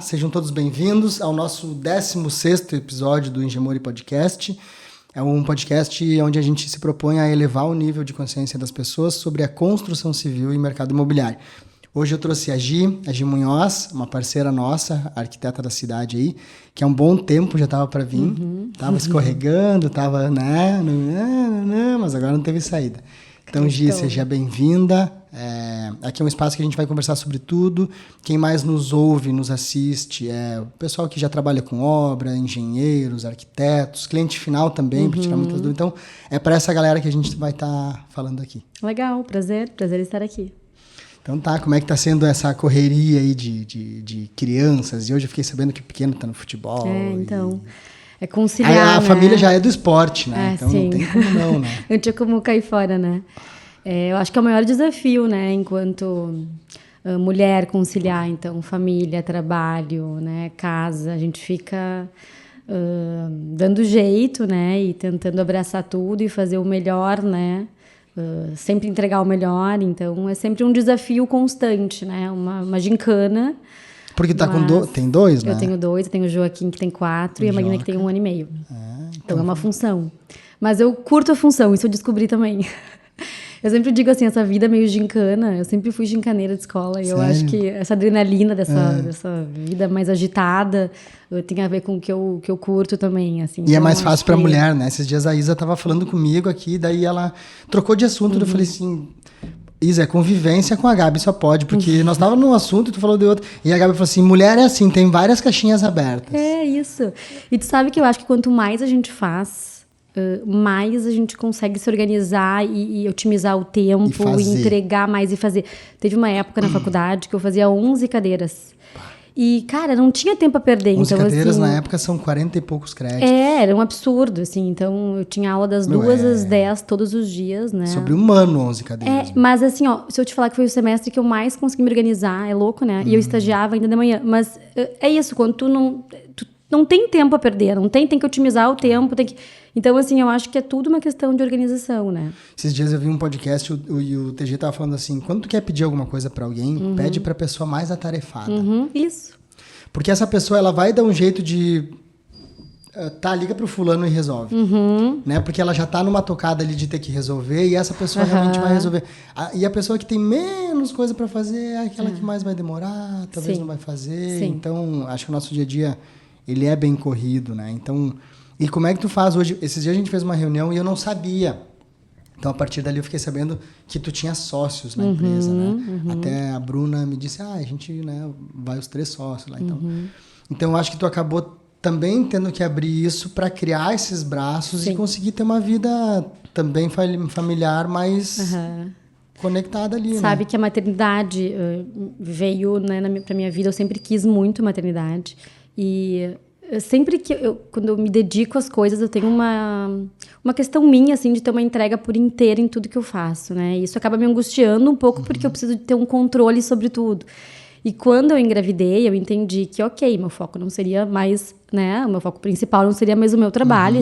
sejam todos bem-vindos ao nosso 16º episódio do Engemori Podcast. É um podcast onde a gente se propõe a elevar o nível de consciência das pessoas sobre a construção civil e mercado imobiliário. Hoje eu trouxe a Gi Munhoz, uma parceira nossa, arquiteta da cidade aí, que há um bom tempo já estava para vir, estava escorregando, estava, mas agora não teve saída. Então, Gi, seja bem-vinda. Aqui é um espaço que a gente vai conversar sobre tudo. Quem mais nos ouve, nos assiste, é o pessoal que já trabalha com obra, engenheiros, arquitetos, cliente final também, para tirar muitas dúvidas. Então, é para essa galera que a gente vai estar falando aqui. Legal, prazer estar aqui. Então tá, como é que tá sendo essa correria aí de crianças? E hoje eu fiquei sabendo que o pequeno tá no futebol. Então... É conciliar, a família já é do esporte, né? Então sim. Não tem como não, né? Não tinha como cair fora, né? Eu acho que é o maior desafio, né? Enquanto mulher, conciliar, então, família, trabalho, né? Casa, a gente fica dando jeito, né? E tentando abraçar tudo e fazer o melhor, né? Sempre entregar o melhor. Então, é sempre um desafio constante, né? Uma gincana. Porque tá tem dois, né? Eu tenho 2, eu tenho o Joaquim que tem 4 e a Marina que tem 1 ano e meio. Então é uma função. Mas eu curto a função, isso eu descobri também. Eu sempre digo assim, essa vida meio gincana, eu sempre fui gincaneira de escola. E eu acho que essa adrenalina dessa vida mais agitada tem a ver com o que eu curto também. Assim. E então, é mais fácil pra mulher, né? Esses dias a Isa tava falando comigo aqui, daí ela trocou de assunto, eu falei assim... Isa, convivência com a Gabi só pode, porque nós estávamos num assunto e tu falou de outro. E a Gabi falou assim, mulher é assim, tem várias caixinhas abertas. É isso. E tu sabe que eu acho que quanto mais a gente faz, mais a gente consegue se organizar e otimizar o tempo, e entregar mais e fazer. Teve uma época na faculdade que eu fazia 11 cadeiras. E, cara, não tinha tempo a perder. 11 então, cadeiras assim, na época são 40 e poucos créditos. Era um absurdo, assim. Então, eu tinha aula das 2 às 10 todos os dias, né? Sobre humano, 11 cadeiras. Mas assim, ó, se eu te falar que foi o semestre que eu mais consegui me organizar, é louco, né? E eu estagiava ainda de manhã. Mas é isso, quando tu não tem tempo a perder, tem que otimizar o tempo, tem que... Então, assim, eu acho que é tudo uma questão de organização, né? Esses dias eu vi um podcast e o TG tava falando assim, quando tu quer pedir alguma coisa pra alguém, pede pra pessoa mais atarefada. Isso. Porque essa pessoa, ela vai dar um jeito de... liga pro fulano e resolve. Né? Porque ela já tá numa tocada ali de ter que resolver e essa pessoa realmente vai resolver. E a pessoa que tem menos coisa pra fazer é aquela que mais vai demorar, talvez não vai fazer. Sim. Então, acho que o nosso dia a dia, ele é bem corrido, né? Então... E como é que tu faz hoje? Esses dias a gente fez uma reunião e eu não sabia. Então, a partir dali, eu fiquei sabendo que tu tinha sócios na empresa, né? Até a Bruna me disse, a gente, né, vai os 3 sócios lá. Então, eu acho que tu acabou também tendo que abrir isso para criar esses braços e conseguir ter uma vida também familiar mais conectada ali, Sabe que a maternidade veio, né, pra minha vida. Eu sempre quis muito maternidade. E... sempre que quando eu me dedico às coisas, eu tenho uma questão minha, assim, de ter uma entrega por inteira em tudo que eu faço, né? E isso acaba me angustiando um pouco, porque eu preciso de ter um controle sobre tudo. E quando eu engravidei, eu entendi que, ok, meu foco não seria mais, né? O meu foco principal não seria mais o meu trabalho,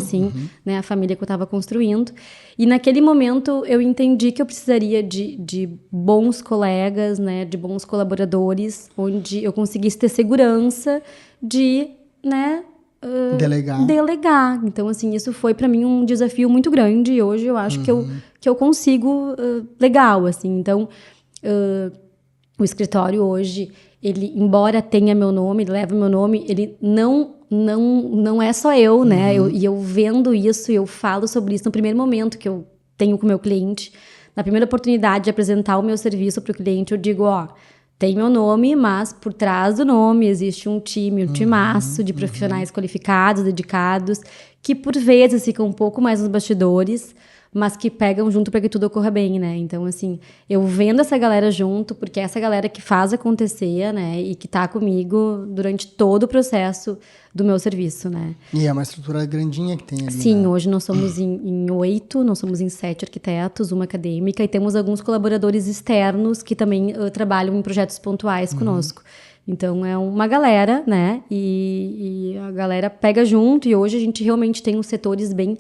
né? A família que eu estava construindo. E naquele momento, eu entendi que eu precisaria de bons colegas, né? De bons colaboradores, onde eu conseguisse ter segurança de... né, delegar. Então, assim, isso foi para mim um desafio muito grande e hoje eu acho que eu consigo legal, assim. Então, o escritório hoje, ele, embora tenha meu nome, leva meu nome, ele não é só eu, né? Eu vendo isso, eu falo sobre isso no primeiro momento que eu tenho com o meu cliente. Na primeira oportunidade de apresentar o meu serviço para o cliente, eu digo, tem meu nome, mas por trás do nome existe um time, um timaço de profissionais qualificados, dedicados, que por vezes ficam um pouco mais nos bastidores, mas que pegam junto para que tudo ocorra bem, né? Então, assim, eu vendo essa galera junto, porque é essa galera que faz acontecer, né? E que tá comigo durante todo o processo do meu serviço, né? E é uma estrutura grandinha que tem ali, Sim, né? hoje nós somos em 8, nós somos em 7 arquitetos, uma acadêmica, e temos alguns colaboradores externos que também trabalham em projetos pontuais conosco. Então, é uma galera, né? E a galera pega junto, e hoje a gente realmente tem os setores bem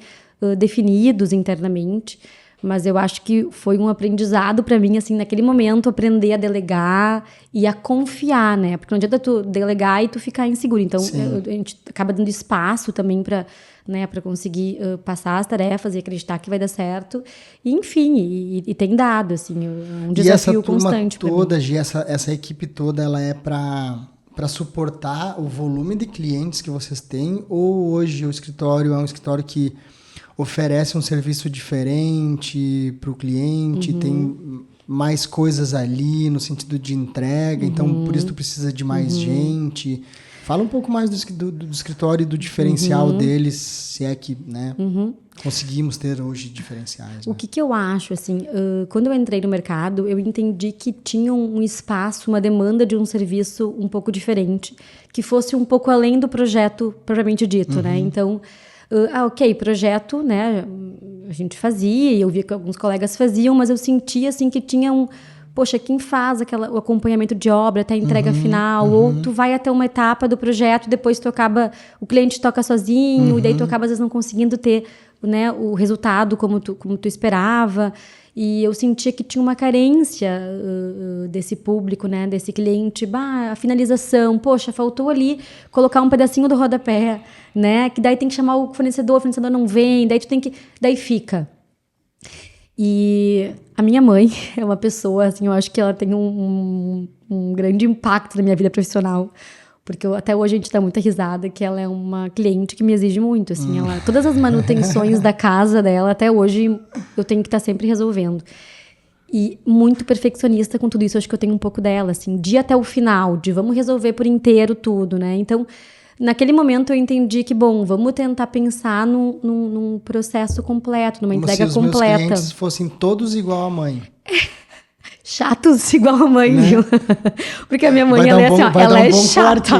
definidos internamente, Mas eu acho que foi um aprendizado para mim, assim, naquele momento, aprender a delegar e a confiar, né? Porque não adianta tu delegar e tu ficar inseguro. Então, a gente acaba dando espaço também para, né, para conseguir passar as tarefas e acreditar que vai dar certo. E, enfim, e tem dado, assim, um desafio constante para mim. E essa turma toda, Gi, essa equipe toda, ela é para suportar o volume de clientes que vocês têm? Ou hoje o escritório é um escritório que oferece um serviço diferente para o cliente, tem mais coisas ali no sentido de entrega, então por isso tu precisa de mais gente? Fala um pouco mais do escritório e do diferencial deles, se é que, né, conseguimos ter hoje diferenciais. O que eu acho, assim, quando eu entrei no mercado, eu entendi que tinha um espaço, uma demanda de um serviço um pouco diferente, que fosse um pouco além do projeto propriamente dito, né? Então, ok, projeto, né, a gente fazia, e eu via que alguns colegas faziam, mas eu sentia, assim, que tinha poxa, quem faz o acompanhamento de obra até a entrega final, ou tu vai até uma etapa do projeto, depois o cliente toca sozinho, e daí tu acaba, às vezes, não conseguindo ter, né, o resultado como tu esperava. E eu sentia que tinha uma carência desse público, né, desse cliente. A finalização, poxa, faltou ali colocar um pedacinho do rodapé, né, que daí tem que chamar o fornecedor não vem, daí fica. E a minha mãe é uma pessoa, assim, eu acho que ela tem um grande impacto na minha vida profissional, porque até hoje a gente dá muita risada, que ela é uma cliente que me exige muito, assim, todas as manutenções da casa dela, até hoje, eu tenho que estar sempre resolvendo. E muito perfeccionista com tudo isso, eu acho que eu tenho um pouco dela, assim, de até o final, de vamos resolver por inteiro tudo, né? Então, naquele momento eu entendi que, bom, vamos tentar pensar num processo completo, numa entrega completa. Como se os meus clientes fossem todos igual a mãe. Chatos igual a mãe, né? Viu? Porque a minha mãe, ela é assim, ó, ela é chata.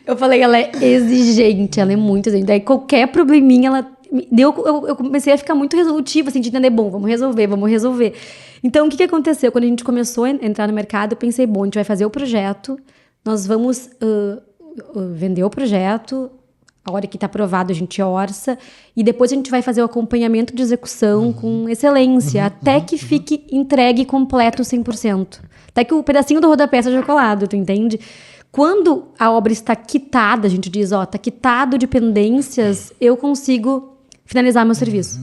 Eu falei, ela é exigente, ela é muito exigente. Daí qualquer probleminha, eu comecei a ficar muito resolutiva, assim, de entender, bom, vamos resolver. Então, o que aconteceu? Quando a gente começou a entrar no mercado, eu pensei, bom, a gente vai fazer o projeto, nós vamos vender o projeto, a hora que está aprovado a gente orça, e depois a gente vai fazer o acompanhamento de execução com excelência, até que fique entregue completo 100%. Até que o pedacinho do rodapé seja colado, tu entende? Quando a obra está quitada, a gente diz, está quitado de pendências, eu consigo finalizar meu serviço.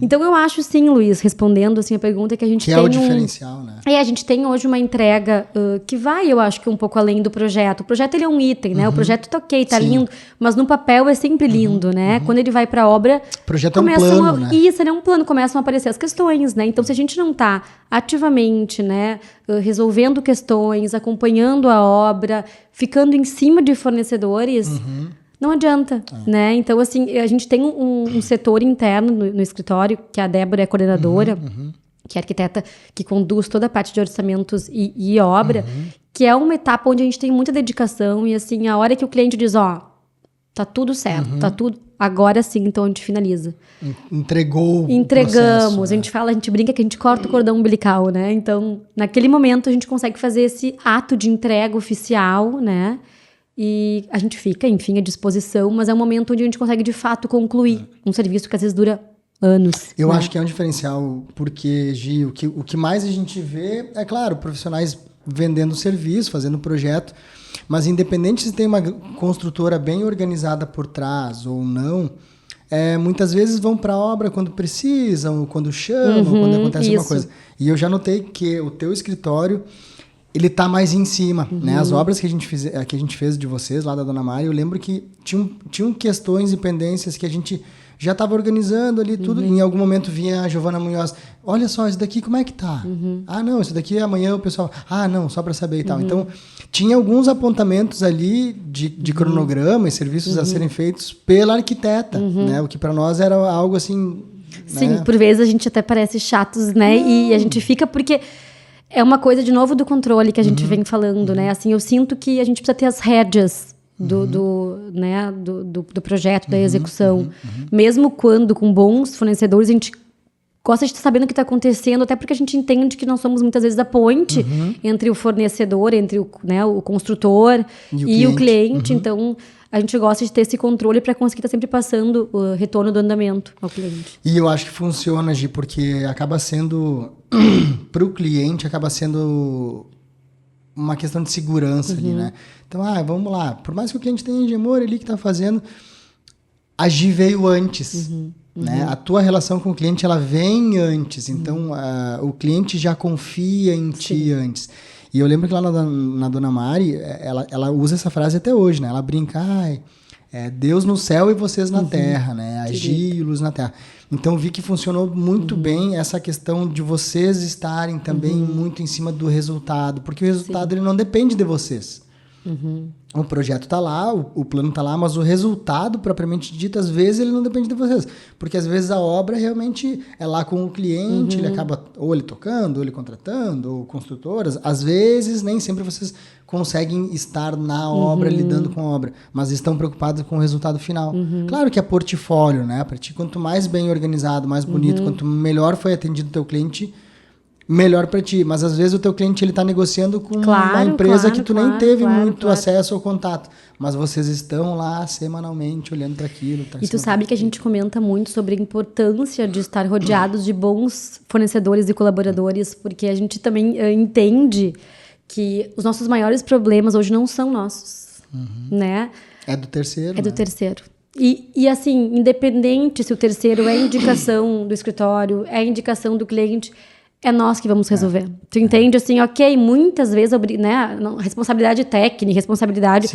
Então, eu acho, sim, Luiz, respondendo assim, a pergunta, que a gente tem é o diferencial, né? A gente tem hoje uma entrega que vai, eu acho, que um pouco além do projeto. O projeto, ele é um item, né? O projeto tá ok, tá lindo, mas no papel é sempre lindo, né? Quando ele vai para a obra... O projeto é um plano, né? Isso, ele é um plano, começam a aparecer as questões, né? Então, se a gente não tá ativamente, né, resolvendo questões, acompanhando a obra, ficando em cima de fornecedores... Não adianta, né? Então, assim, a gente tem um setor interno no escritório, que a Débora é coordenadora, que é arquiteta que conduz toda a parte de orçamentos e obra, que é uma etapa onde a gente tem muita dedicação e, assim, a hora que o cliente diz, tá tudo certo, tá tudo... Agora sim, então a gente finaliza. Entregamos, o processo, né? A gente brinca que a gente corta o cordão umbilical, né? Então, naquele momento, a gente consegue fazer esse ato de entrega oficial, né? E a gente fica, enfim, à disposição, mas é um momento onde a gente consegue, de fato, concluir um serviço que às vezes dura anos. Eu acho que é um diferencial, porque, Gi, o que mais a gente vê, é claro, profissionais vendendo serviço, fazendo projeto, mas independente se tem uma construtora bem organizada por trás ou não, muitas vezes vão para a obra quando precisam, quando chamam, quando acontece alguma coisa. E eu já notei que o teu escritório... ele tá mais em cima, né? As obras que a gente fez de vocês, lá da Dona Mari, eu lembro que tinham questões e pendências que a gente já estava organizando ali tudo. Em algum momento vinha a Giovana Munhoz, olha só, isso daqui como é que tá? Ah, não, isso daqui amanhã o pessoal... Ah, não, só para saber e tal. Então, tinha alguns apontamentos ali de cronograma e serviços a serem feitos pela arquiteta, né? O que para nós era algo assim... Sim, né? por vezes a gente até parece chatos, né? E a gente fica porque... É uma coisa, de novo, do controle que a gente vem falando, né? Assim, eu sinto que a gente precisa ter as rédeas do projeto, da execução. Mesmo quando, com bons fornecedores, a gente gosta de estar sabendo o que está acontecendo, até porque a gente entende que nós somos, muitas vezes, a ponte entre o fornecedor, entre o construtor e o cliente. Então, a gente gosta de ter esse controle para conseguir estar sempre passando o retorno do andamento ao cliente. E eu acho que funciona, Gi, porque acaba sendo, para o cliente, acaba sendo uma questão de segurança ali, né? Então, vamos lá, por mais que o cliente tenha Engemor ali que está fazendo, a Gi veio antes, né? A tua relação com o cliente, ela vem antes, então o cliente já confia em ti antes. E eu lembro que lá na Dona Mari, ela usa essa frase até hoje, né? Ela brinca, Deus no céu e vocês na terra, né? A Gi e luz na terra. Então, vi que funcionou muito bem essa questão de vocês estarem também muito em cima do resultado, porque o resultado ele não depende de vocês. O projeto está lá, o plano está lá, mas o resultado, propriamente dito, às vezes ele não depende de vocês. Porque às vezes a obra realmente é lá com o cliente, ele acaba ou ele tocando, ou ele contratando, ou construtoras. Às vezes, nem sempre vocês conseguem estar na obra, lidando com a obra, mas estão preocupados com o resultado final. Claro que é portfólio, né? Para ti, quanto mais bem organizado, mais bonito, quanto melhor foi atendido o teu cliente, melhor para ti, mas às vezes o teu cliente ele tá negociando com uma empresa que tu nem teve muito acesso ao contato, mas vocês estão lá semanalmente olhando para aquilo. E tu sabe que a gente comenta muito sobre a importância de estar rodeados de bons fornecedores e colaboradores, porque a gente também entende que os nossos maiores problemas hoje não são nossos, né? É do terceiro. É do terceiro. E assim, independente se o terceiro é indicação do escritório, é indicação do cliente, é nós que vamos resolver. Tu entende? Assim, ok, muitas vezes, né, responsabilidade técnica, responsabilidade...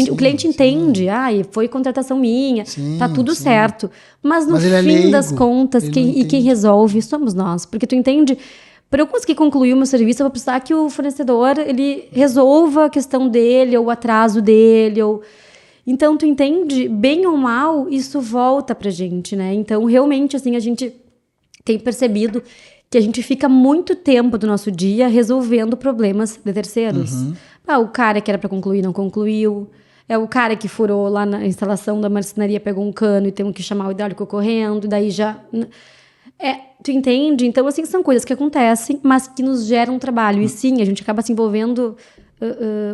o cliente entende. Foi contratação minha, tá tudo certo. Mas no fim das contas, quem resolve somos nós. Porque tu entende... Para eu conseguir concluir o meu serviço, eu vou precisar que o fornecedor ele resolva a questão dele, ou o atraso dele, ou... Então, tu entende? Bem ou mal, isso volta pra gente, né? Então, realmente, assim, a gente tem percebido que a gente fica muito tempo do nosso dia resolvendo problemas de terceiros. O cara que era para concluir não concluiu. É o cara que furou lá na instalação da marcenaria, pegou um cano e tem que chamar o hidráulico correndo, daí já... tu entende? Então, assim, são coisas que acontecem, mas que nos geram trabalho. E sim, a gente acaba se envolvendo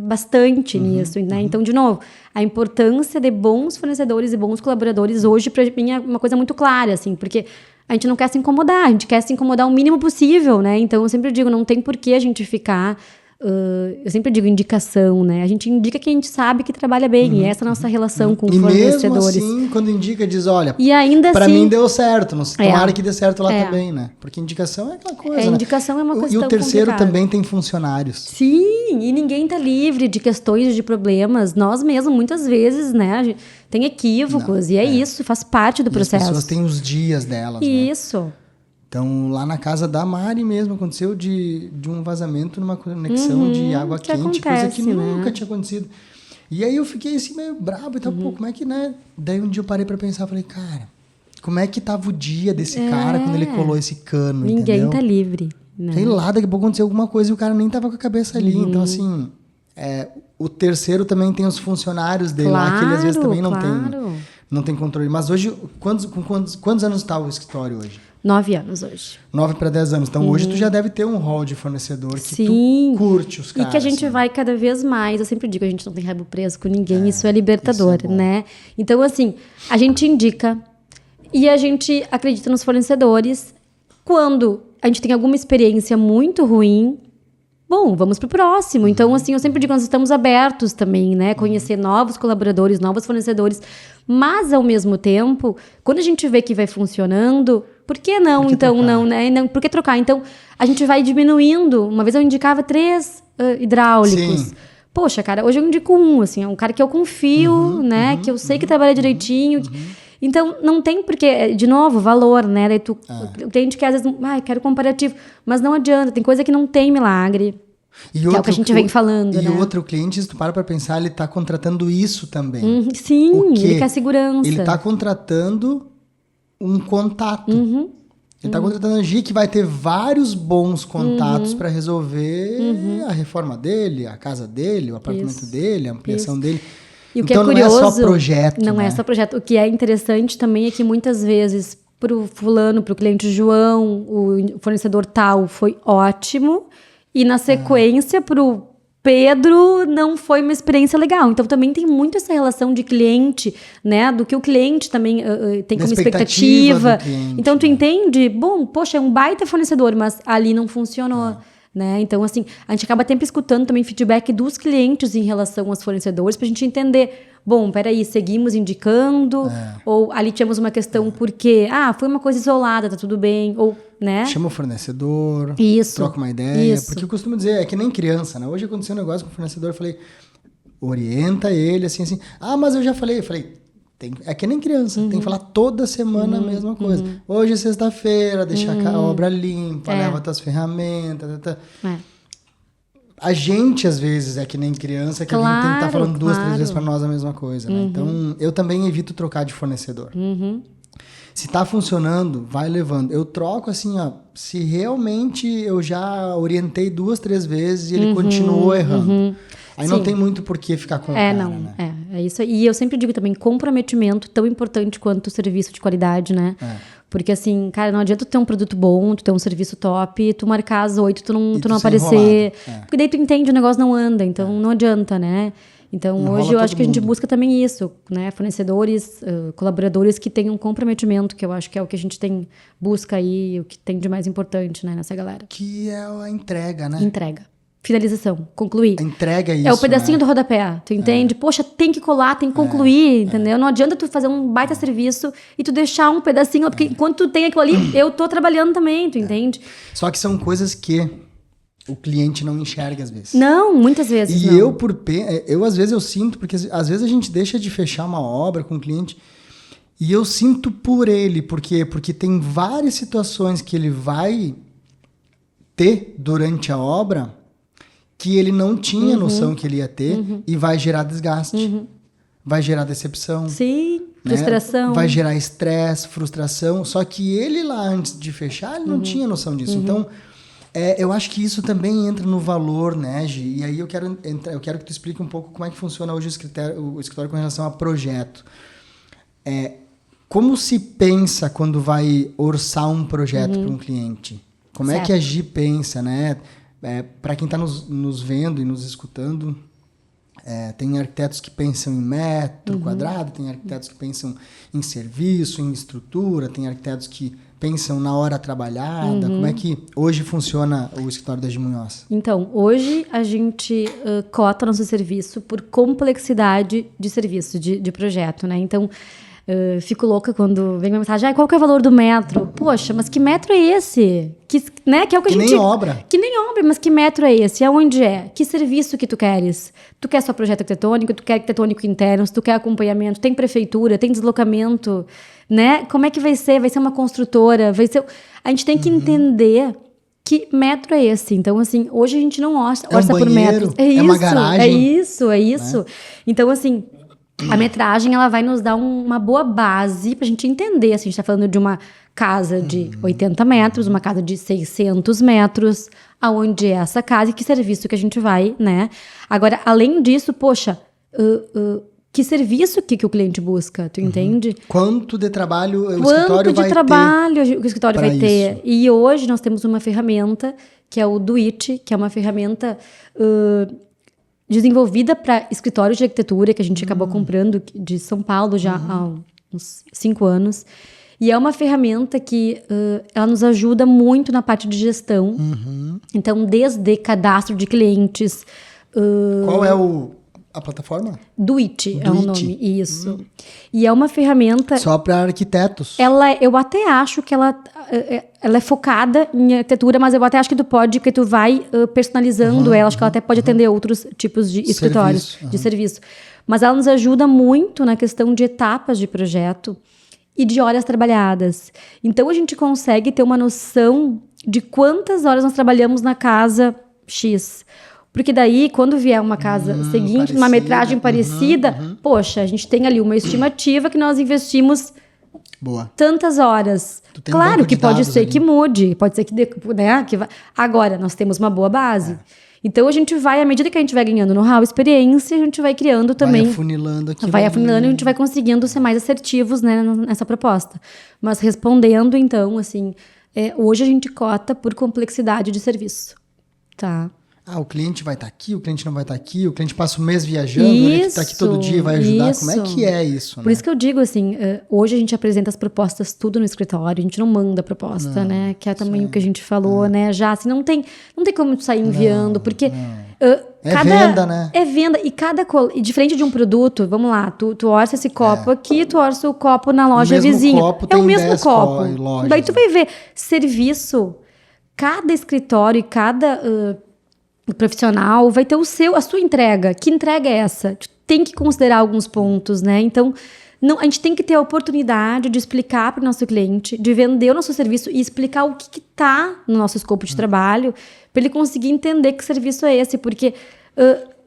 bastante nisso, né? Então, de novo, a importância de bons fornecedores e bons colaboradores hoje, para mim, é uma coisa muito clara, assim, porque... A gente não quer se incomodar, a gente quer se incomodar o mínimo possível, né? Então, eu sempre digo, não tem por que a gente ficar... eu sempre digo indicação, né? A gente indica quem a gente sabe que trabalha bem. E essa é a nossa relação com fornecedores. E mesmo assim, quando indica, diz, olha, e ainda pra assim, mim deu certo. Tomara que dê certo lá também, né? Porque indicação é aquela coisa, né? Indicação é uma questão E o terceiro complicada. também tem funcionários. Sim, e ninguém tá livre de questões, de problemas. Nós mesmos, muitas vezes, né? Tem equívocos. Isso, faz parte do processo. As pessoas têm os dias delas, Isso. Né? Então, lá na casa da Mari mesmo, aconteceu de um vazamento numa conexão de água quente, coisa que nunca tinha acontecido. E aí eu fiquei assim meio brabo e tal, como é que, né? Daí um dia eu parei pra pensar, falei, cara, como é que tava o dia desse cara quando ele colou esse cano, Ninguém entendeu? tá livre, né? Sei lá, daqui a pouco aconteceu alguma coisa e o cara nem tava com a cabeça ali. Então, assim, o terceiro também tem os funcionários dele lá, que ele às vezes também não tem controle. Mas hoje, quantos anos está o escritório hoje? 9 anos hoje. 9 para 10 anos. Então, hoje tu já deve ter um hall de fornecedor que tu curte os caras. E que a gente vai cada vez mais. Eu sempre digo, a gente não tem rabo preso com ninguém. Isso é libertador, né? Então, assim, a gente indica e a gente acredita nos fornecedores. Quando a gente tem alguma experiência muito ruim, bom, vamos pro próximo. Então, assim, eu sempre digo, nós estamos abertos também, né? Conhecer novos colaboradores, novos fornecedores. Mas, ao mesmo tempo, quando a gente vê que vai funcionando... Por que não, por que então, trocar? não, né? Não, por que trocar? Então, a gente vai diminuindo. Uma vez eu indicava 3 hidráulicos. Sim. Poxa, cara, hoje eu indico um, assim, é um cara que eu confio, né? Que eu sei que trabalha direitinho. Então, não tem porque, de novo, valor, né? Daí tem gente que às vezes, quero comparativo. Mas não adianta, tem coisa que não tem milagre. Que é o que a gente vem falando, né? E outro cliente, se tu para pensar, ele tá contratando isso também. Sim, ele quer segurança. Ele tá contratando um contato. Ele tá contratando a Gi, que vai ter vários bons contatos para resolver a reforma dele, a casa dele, o apartamento dele, a ampliação dele. E o que então é curioso, não é só projeto. Não é só projeto. O que é interessante também é que muitas vezes pro fulano, pro cliente João, o fornecedor tal foi ótimo. E na sequência, pro Pedro não foi uma experiência legal. Então, também tem muito essa relação de cliente, né? Do que o cliente também tem como expectativa. Cliente, então, tu entende? Bom, poxa, é um baita fornecedor, mas ali não funcionou. Né? Então, assim, a gente acaba sempre escutando também feedback dos clientes em relação aos fornecedores pra gente entender, bom, peraí, seguimos indicando, ou ali tivemos uma questão porque, foi uma coisa isolada, tá tudo bem, ou, né? Chama o fornecedor, Isso. troca uma ideia, Isso. porque eu costumo dizer, é que nem criança, né? Hoje aconteceu um negócio com o fornecedor, eu falei, orienta ele, assim, mas eu já falei, é que nem criança, tem que falar toda semana a mesma coisa. Hoje é sexta-feira, deixa a obra limpa, leva tuas ferramentas. A gente, às vezes, é que nem criança, que a gente tem que estar falando 2, 3 vezes para nós a mesma coisa. Né? Então, eu também evito trocar de fornecedor. Se tá funcionando, vai levando. Eu troco assim, se realmente eu já orientei 2, 3 vezes e ele continuou errando. Aí não tem muito por que ficar com o cara, né? É isso aí. E eu sempre digo também, comprometimento tão importante quanto o serviço de qualidade, né? Porque assim, cara, não adianta tu ter um produto bom, tu ter um serviço top, tu marcar às 8, tu não aparecer. Porque daí tu entende, o negócio não anda, então não adianta, né? Então, Enrola hoje eu acho que a gente mundo. busca também isso, né? Fornecedores, colaboradores que tenham comprometimento, que eu acho que é o que a gente busca aí, o que tem de mais importante, né, nessa galera. Que é a entrega, né? Entrega. Finalização. Concluir. A entrega é isso, É o pedacinho né? do rodapé, tu entende? Poxa, tem que colar, tem que concluir, entendeu? Não adianta tu fazer um baita serviço e tu deixar um pedacinho, porque enquanto tu tem aquilo ali, eu tô trabalhando também, tu entende? Só que são coisas que o cliente não enxerga às vezes. Não, muitas vezes E não. eu às vezes eu sinto, porque às vezes a gente deixa de fechar uma obra com o cliente e eu sinto por ele, porque tem várias situações que ele vai ter durante a obra que ele não tinha noção que ele ia ter e vai gerar desgaste, vai gerar decepção. Sim, né? frustração. Vai gerar estresse, frustração, só que ele lá antes de fechar, ele não tinha noção disso. Então, eu acho que isso também entra no valor, né, Gi? E aí eu quero que tu explique um pouco como é que funciona hoje o escritório com relação a projeto. Como se pensa quando vai orçar um projeto para um cliente? Como é que a Gi pensa, né? Para quem está nos vendo e nos escutando, tem arquitetos que pensam em metro quadrado, tem arquitetos que pensam em serviço, em estrutura, tem arquitetos que pensam na hora trabalhada. Como é que hoje funciona o escritório da Gi Munhoz? Então, hoje a gente cota nosso serviço por complexidade de serviço, de projeto, né? Então, fico louca quando vem uma mensagem, qual que é o valor do metro? Poxa, mas que metro é esse? Que é o que a gente... nem obra. Que nem obra, mas que metro é esse? Aonde é? Que serviço que tu queres? Tu quer só projeto arquitetônico? Tu quer arquitetônico interno? Tu quer acompanhamento? Tem prefeitura? Tem deslocamento? Né? Como é que vai ser? Vai ser uma construtora? Vai ser... A gente tem que entender que metro é esse. Então, assim, hoje a gente não orça um por banheiro, metros. é uma garagem. É isso. Né? Então, assim... A metragem, ela vai nos dar uma boa base pra gente entender. Assim, a gente tá falando de uma casa de 80 metros, uma casa de 600 metros, aonde é essa casa e que serviço que a gente vai, né? Agora, além disso, poxa, que serviço que o cliente busca, tu entende? Quanto de trabalho o escritório vai ter? Quanto de trabalho o escritório vai ter. Isso. E hoje nós temos uma ferramenta, que é o Duit, que é uma ferramenta... desenvolvida para escritórios de arquitetura, que a gente acabou comprando de São Paulo já há uns 5 anos. E é uma ferramenta que ela nos ajuda muito na parte de gestão. Então, desde cadastro de clientes... Qual é a plataforma? Duit é o nome, isso. E é uma ferramenta... Só para arquitetos. Eu até acho que ela é focada em arquitetura, mas eu até acho que tu pode, que tu vai personalizando ela. Acho que ela até pode atender outros tipos de escritórios, de serviço. Mas ela nos ajuda muito na questão de etapas de projeto e de horas trabalhadas. Então, a gente consegue ter uma noção de quantas horas nós trabalhamos na casa X. Porque daí, quando vier uma casa seguinte, numa metragem parecida, poxa, a gente tem ali uma estimativa que nós investimos tantas horas. Claro que pode ser que mude, pode ser que vai. Agora, nós temos uma boa base. Então, a gente vai, à medida que a gente vai ganhando know-how, experiência, a gente vai criando também... Vai afunilando aquilo. Vai afunilando e a gente vai conseguindo ser mais assertivos, né, nessa proposta. Mas respondendo, então, assim, hoje a gente cota por complexidade de serviço, tá? o cliente vai estar aqui, o cliente não vai estar aqui, o cliente passa o mês viajando, ele está aqui todo dia e vai ajudar. Como é que é isso? Por isso que eu digo assim, hoje a gente apresenta as propostas tudo no escritório, a gente não manda a proposta, né? Que é também o que a gente falou, né? Já, assim, não tem como sair enviando, porque... venda, né? É venda. E diferente de um produto, vamos lá, tu orça esse copo aqui, tu orça o copo na loja vizinha. É o mesmo copo. Lojas, daí tu vai ver, serviço, cada escritório e cada profissional vai ter a sua entrega. Que entrega é essa? Tu tem que considerar alguns pontos, né? Então, a gente tem que ter a oportunidade de explicar para o nosso cliente, de vender o nosso serviço e explicar o que está no nosso escopo de trabalho, para ele conseguir entender que serviço é esse, porque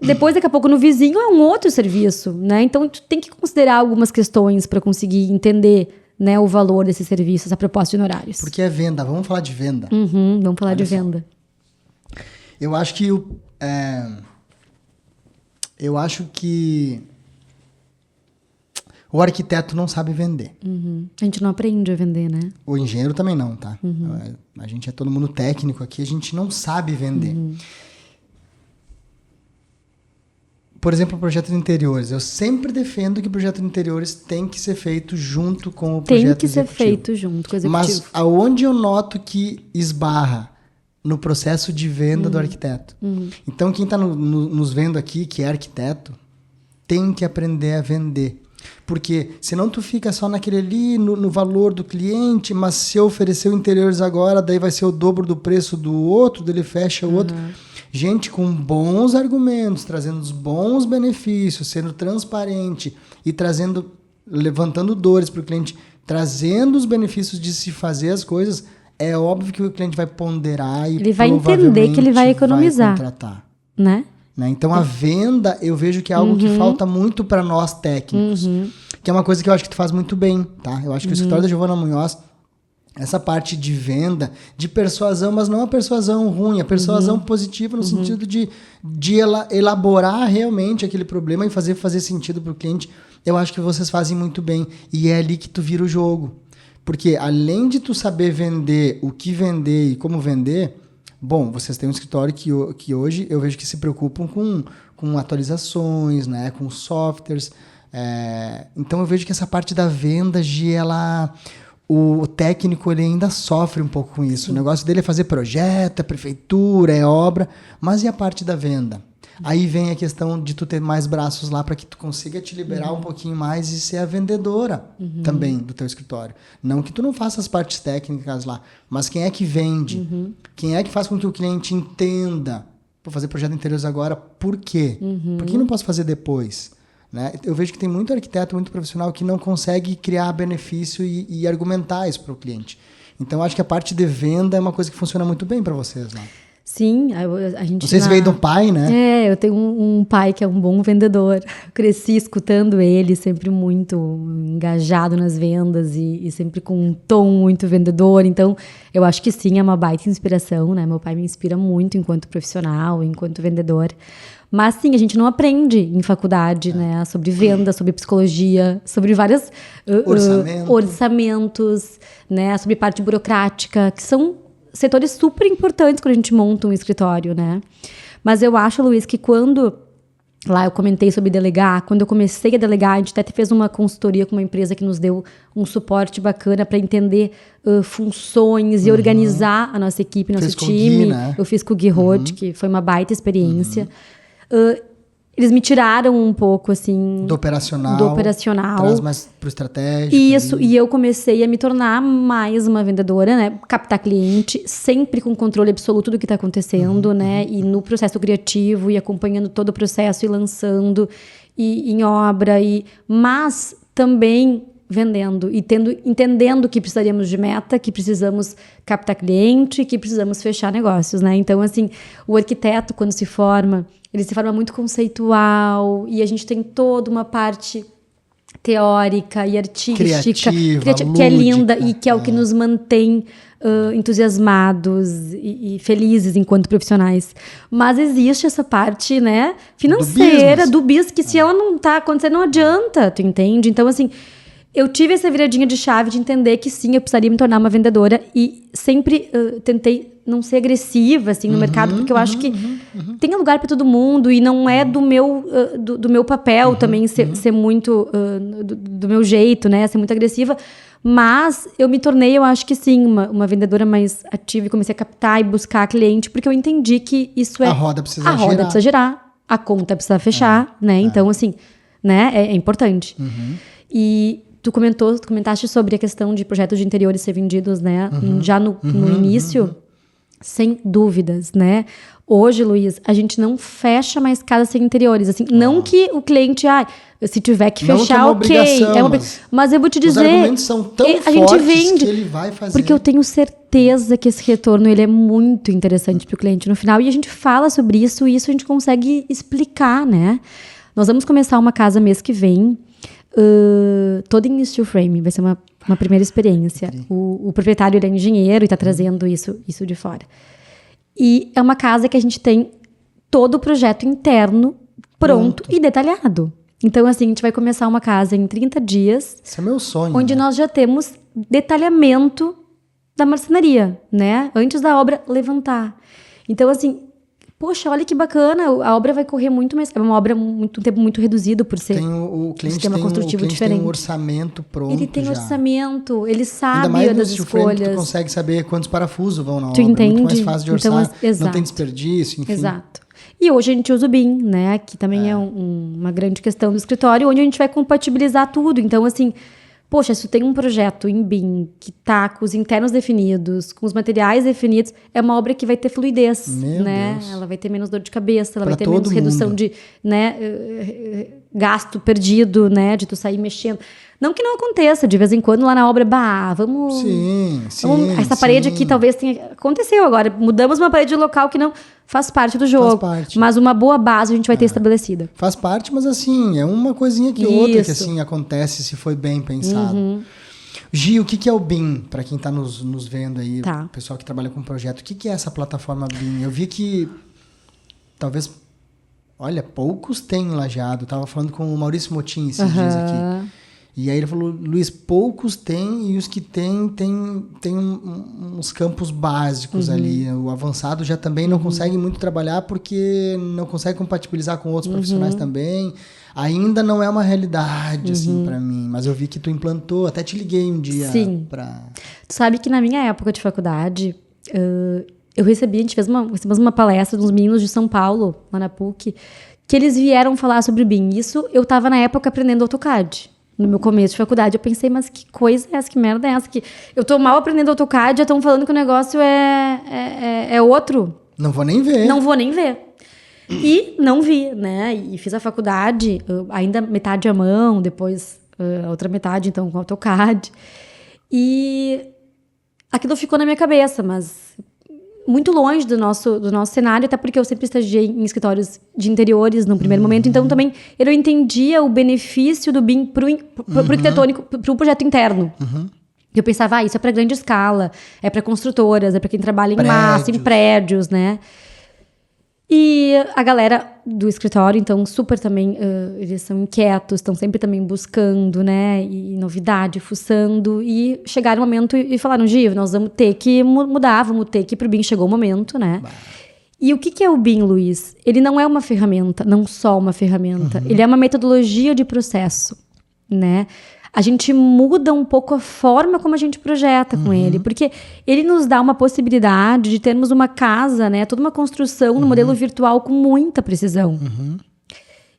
depois, daqui a pouco, no vizinho é um outro serviço, né? Então, tu tem que considerar algumas questões para conseguir entender, né, o valor desse serviço, essa proposta de honorários. Porque é venda, vamos falar de venda. Vamos falar de venda. Eu acho que o arquiteto não sabe vender. A gente não aprende a vender, né? O engenheiro também não, tá? A gente é todo mundo técnico aqui, a gente não sabe vender. Por exemplo, o projeto de interiores. Eu sempre defendo que o projeto de interiores tem que ser feito junto com o projeto executivo. Tem que ser feito junto com o executivo. Mas aonde eu noto que esbarra? No processo de venda do arquiteto. Então, quem está nos vendo aqui, que é arquiteto, tem que aprender a vender. Porque senão tu fica só naquele ali, no valor do cliente, mas se eu oferecer o interiores agora, daí vai ser o dobro do preço do outro, daí ele fecha o outro. Gente com bons argumentos, trazendo os bons benefícios, sendo transparente e levantando dores para o cliente, trazendo os benefícios de se fazer as coisas, é óbvio que o cliente vai ponderar e ele vai entender que ele vai economizar, vai contratar, né? Então a venda eu vejo que é algo que falta muito para nós técnicos, que é uma coisa que eu acho que tu faz muito bem, tá? Eu acho que o escritório da Giovana Munhoz, essa parte de venda, de persuasão, mas não a persuasão ruim, a persuasão positiva no sentido de elaborar realmente aquele problema e fazer sentido para o cliente, eu acho que vocês fazem muito bem e é ali que tu vira o jogo. Porque além de tu saber vender, o que vender e como vender, bom, vocês têm um escritório que hoje eu vejo que se preocupam com atualizações, né, com softwares. Então eu vejo que essa parte da venda, o técnico ele ainda sofre um pouco com isso. Sim. O negócio dele é fazer projeto, é prefeitura, é obra, mas e a parte da venda? Aí vem a questão de tu ter mais braços lá para que tu consiga te liberar um pouquinho mais e ser a vendedora também do teu escritório. Não que tu não faça as partes técnicas lá, mas quem é que vende? Quem é que faz com que o cliente entenda? Vou fazer projeto de interiores agora, por quê? Por que não posso fazer depois? Né? Eu vejo que tem muito arquiteto, muito profissional que não consegue criar benefício e argumentar isso para o cliente. Então, acho que a parte de venda é uma coisa que funciona muito bem para vocês lá. Sim, a gente... Vocês veio de um pai, né? Eu tenho um pai que é um bom vendedor. Eu cresci escutando ele, sempre muito engajado nas vendas e sempre com um tom muito vendedor. Então, eu acho que sim, é uma baita inspiração, né? Meu pai me inspira muito enquanto profissional, enquanto vendedor. Mas sim, a gente não aprende em faculdade, né? Sobre venda, sobre psicologia, sobre vários orçamentos, né? Sobre parte burocrática, que são setores super importantes quando a gente monta um escritório, né? Mas eu acho, Luiz, que quando... Lá eu comentei sobre delegar. Quando eu comecei a delegar, a gente até fez uma consultoria com uma empresa que nos deu um suporte bacana para entender funções e organizar a nossa equipe, nosso time. Gui, né? Eu fiz com o Gui Roth, que foi uma baita experiência. Eles me tiraram um pouco, assim... Do operacional. Traz mais pro estratégico. Isso, ali. E eu comecei a me tornar mais uma vendedora, né? Captar cliente, sempre com controle absoluto do que está acontecendo, né? E no processo criativo, e acompanhando todo o processo, e lançando, e em obra, mas também vendendo, e entendendo que precisaríamos de meta, que precisamos captar cliente, que precisamos fechar negócios, né? Então, assim, o arquiteto, quando se forma... Ele se forma muito conceitual e a gente tem toda uma parte teórica e artística que é linda e que é o que nos mantém entusiasmados e felizes enquanto profissionais. Mas existe essa parte, né, financeira do business, que se ela não está acontecendo, não adianta, tu entende? Então, assim, eu tive essa viradinha de chave de entender que sim, eu precisaria me tornar uma vendedora e sempre tentei não ser agressiva assim, no mercado, porque eu acho que tem lugar para todo mundo e não é do meu papel também ser muito do meu jeito, né? Ser muito agressiva. Mas eu me tornei, eu acho que sim, uma vendedora mais ativa e comecei a captar e buscar cliente, porque eu entendi que isso é... A roda precisa girar. A roda precisa girar, a conta precisa fechar, né? Então, assim, né? É importante. E tu comentaste sobre a questão de projetos de interiores ser vendidos, né? Já no início, sem dúvidas, né? Hoje, Luiz, a gente não fecha mais casa sem interiores. Assim, não que o cliente, se tiver que fechar, é uma obrigação, mas eu vou te dizer, os argumentos são tão a gente fortes vende, que ele vai fazer. porque eu tenho certeza que esse retorno ele é muito interessante para o cliente no final. E a gente fala sobre isso e isso a gente consegue explicar, né? Nós vamos começar uma casa mês que vem, toda em steel frame. Vai ser uma primeira experiência. O proprietário ele é engenheiro e está trazendo isso de fora. E é uma casa que a gente tem todo o projeto interno pronto e detalhado. Então, assim, a gente vai começar uma casa em 30 dias. Esse é meu sonho. Onde nós já temos detalhamento da marcenaria, né? Antes da obra levantar. Então, assim, poxa, olha que bacana. A obra vai correr muito mais... É uma obra um tempo muito reduzido por ser o cliente um sistema construtivo diferente. Tem um orçamento pronto. Ele tem orçamento, ele sabe ainda mais das escolhas. Tu consegue saber quantos parafusos vão na tu obra. Entende? É muito mais fácil de orçar. Então, não tem desperdício, enfim. Exato. E hoje a gente usa o BIM, né? Que também é uma grande questão do escritório, onde a gente vai compatibilizar tudo. Então, assim, poxa, se tu tem um projeto em BIM que tá com os internos definidos, com os materiais definidos, é uma obra que vai ter fluidez, né? Deus. Ela vai ter menos dor de cabeça, ela vai ter menos redução de, né, gasto perdido, né? De tu sair mexendo. Não que não aconteça, de vez em quando lá na obra, vamos... Essa parede aqui talvez tenha... Aconteceu agora, mudamos uma parede local que não faz parte do jogo. Faz parte. Mas uma boa base a gente vai ter estabelecida. Faz parte, mas assim, é uma coisinha que outra que assim acontece se foi bem pensado. Gi, o que é o BIM? Para quem está nos vendo aí, o pessoal que trabalha com projeto, o que é essa plataforma BIM? Eu vi que talvez... Olha, poucos têm Lajeado. Estava falando com o Maurício Motim esses dias aqui. E aí ele falou, Luiz, poucos têm, e os que têm uns campos básicos ali. O avançado já também não consegue muito trabalhar porque não consegue compatibilizar com outros profissionais também. Ainda não é uma realidade, assim, para mim. Mas eu vi que tu implantou, até te liguei um dia para... Tu sabe que na minha época de faculdade, a gente recebemos uma palestra dos meninos de São Paulo, lá na PUC, que eles vieram falar sobre BIM. Isso eu estava na época aprendendo AutoCAD. No meu começo de faculdade, eu pensei, mas que coisa é essa? Que merda é essa? Que eu tô mal aprendendo AutoCAD, já estão falando que o negócio é outro. Não vou nem ver. Não vou nem ver. E não vi, né? E fiz a faculdade, ainda metade à mão, depois a outra metade, então, com AutoCAD. E aquilo ficou na minha cabeça, mas muito longe do nosso cenário, até porque eu sempre estagiei em escritórios de interiores no primeiro momento, então também eu não entendia o benefício do BIM pro arquitetônico, pro projeto interno. Eu pensava, isso é para grande escala, é para construtoras, é para quem trabalha em massa, em prédios, né? E a galera do escritório, então, super também, eles são inquietos, estão sempre também buscando, né, e novidade, fuçando, e chegaram um momento e falaram, Gi, nós vamos ter que mudar, vamos ter que ir pro BIM, chegou o momento, né? E o que é o BIM, Luiz? Ele não é uma ferramenta, não só uma ferramenta, ele é uma metodologia de processo, né? A gente muda um pouco a forma como a gente projeta com ele, porque ele nos dá uma possibilidade de termos uma casa, né, toda uma construção no modelo virtual com muita precisão.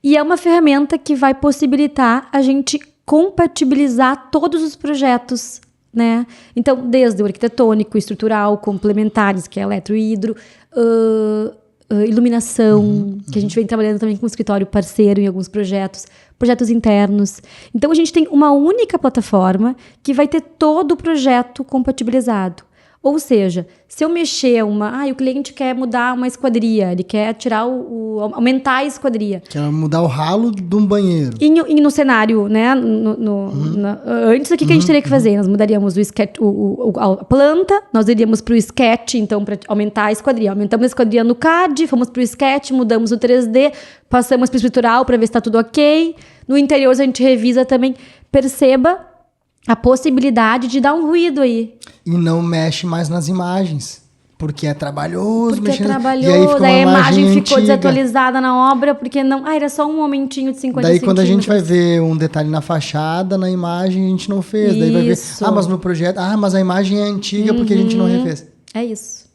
E é uma ferramenta que vai possibilitar a gente compatibilizar todos os projetos, né? Então, desde o arquitetônico, estrutural, complementares, que é eletro e hidro, iluminação, que a gente vem trabalhando também com o escritório parceiro em alguns projetos internos. Então, a gente tem uma única plataforma que vai ter todo o projeto compatibilizado. Ou seja, se eu mexer o cliente quer mudar uma esquadria, ele quer tirar aumentar a esquadria. Quer mudar o ralo de um banheiro. E no cenário, né? Antes, o que a gente teria que fazer? Nós mudaríamos o sketch, a planta, nós iríamos para o sketch, então, para aumentar a esquadria. Aumentamos a esquadria no CAD, fomos para o sketch, mudamos o 3D, passamos para o estrutural para ver se está tudo ok. No interior, a gente revisa também. Perceba a possibilidade de dar um ruído aí. E não mexe mais nas imagens. Porque é trabalhoso. Porque mexendo, é trabalhoso, e aí fica uma a imagem ficou antiga. desatualizada na obra, porque não... era só um momentinho de 50 Daí centímetros. quando a gente vai ver um detalhe na fachada, na imagem, a gente não fez. Daí vai ver, mas no projeto... mas a imagem é antiga porque a gente não refez. É isso.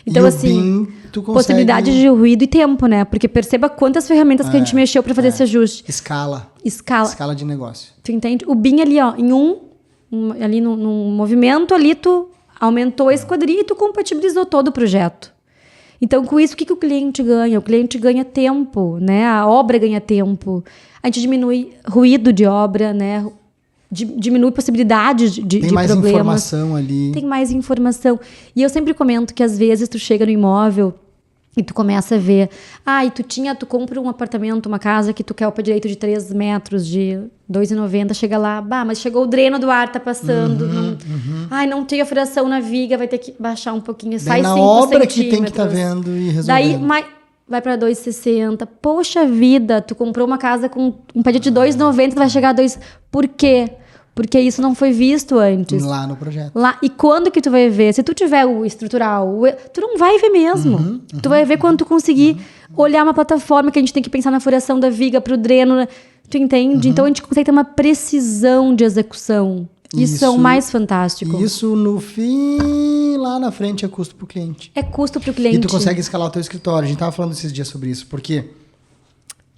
Então, e assim, o BIM, tu consegue... possibilidade de ruído e tempo, né? Porque perceba quantas ferramentas que a gente mexeu para fazer esse ajuste. Escala de negócio. Tu entende? O BIM ali, ó, ali num movimento ali, tu aumentou a esquadria e tu compatibilizou todo o projeto. Então, com isso, o que o cliente ganha? O cliente ganha tempo, né? A obra ganha tempo. A gente diminui ruído de obra, né? Diminui possibilidade de problemas. Tem mais informação ali. Tem mais informação. E eu sempre comento que, às vezes, tu chega no imóvel e tu começa a ver... tu compra um apartamento, uma casa que tu quer o pé direito de 3 metros, de 2,90, chega lá, mas chegou o dreno do ar, tá passando. Não tem a furação na viga, vai ter que baixar um pouquinho. Sai 5 na obra centímetros. Que tem que estar vendo e resolvendo. Daí, vai para 2,60. Poxa vida, tu comprou uma casa com um pé de 2,90, vai chegar a 2... Por quê? Porque isso não foi visto antes. Lá no projeto. E quando que tu vai ver? Se tu tiver o estrutural, tu não vai ver mesmo. Tu vai ver quando tu conseguir olhar uma plataforma que a gente tem que pensar na furação da viga pro dreno. Né? Tu entende? Então a gente consegue ter uma precisão de execução. Isso é o mais fantástico. Isso, no fim, lá na frente é custo pro cliente. É custo pro cliente. E tu consegue escalar o teu escritório. A gente tava falando esses dias sobre isso, porque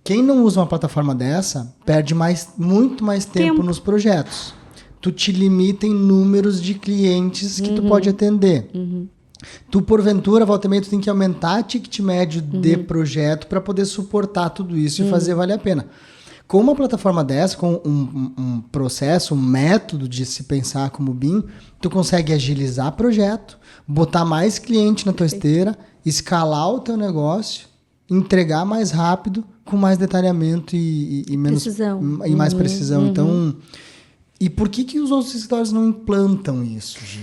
quem não usa uma plataforma dessa perde muito mais tempo nos projetos. Tu te limita em números de clientes que tu pode atender. Tu, porventura, volta e meia, tu tem que aumentar a ticket médio de projeto para poder suportar tudo isso e fazer valer a pena. Com uma plataforma dessa, com um processo, um método de se pensar como BIM, tu consegue agilizar projeto, botar mais cliente na tua esteira, escalar o teu negócio, entregar mais rápido, com mais detalhamento e menos precisão. E mais precisão. Então, e por que os outros escritórios não implantam isso, Gi?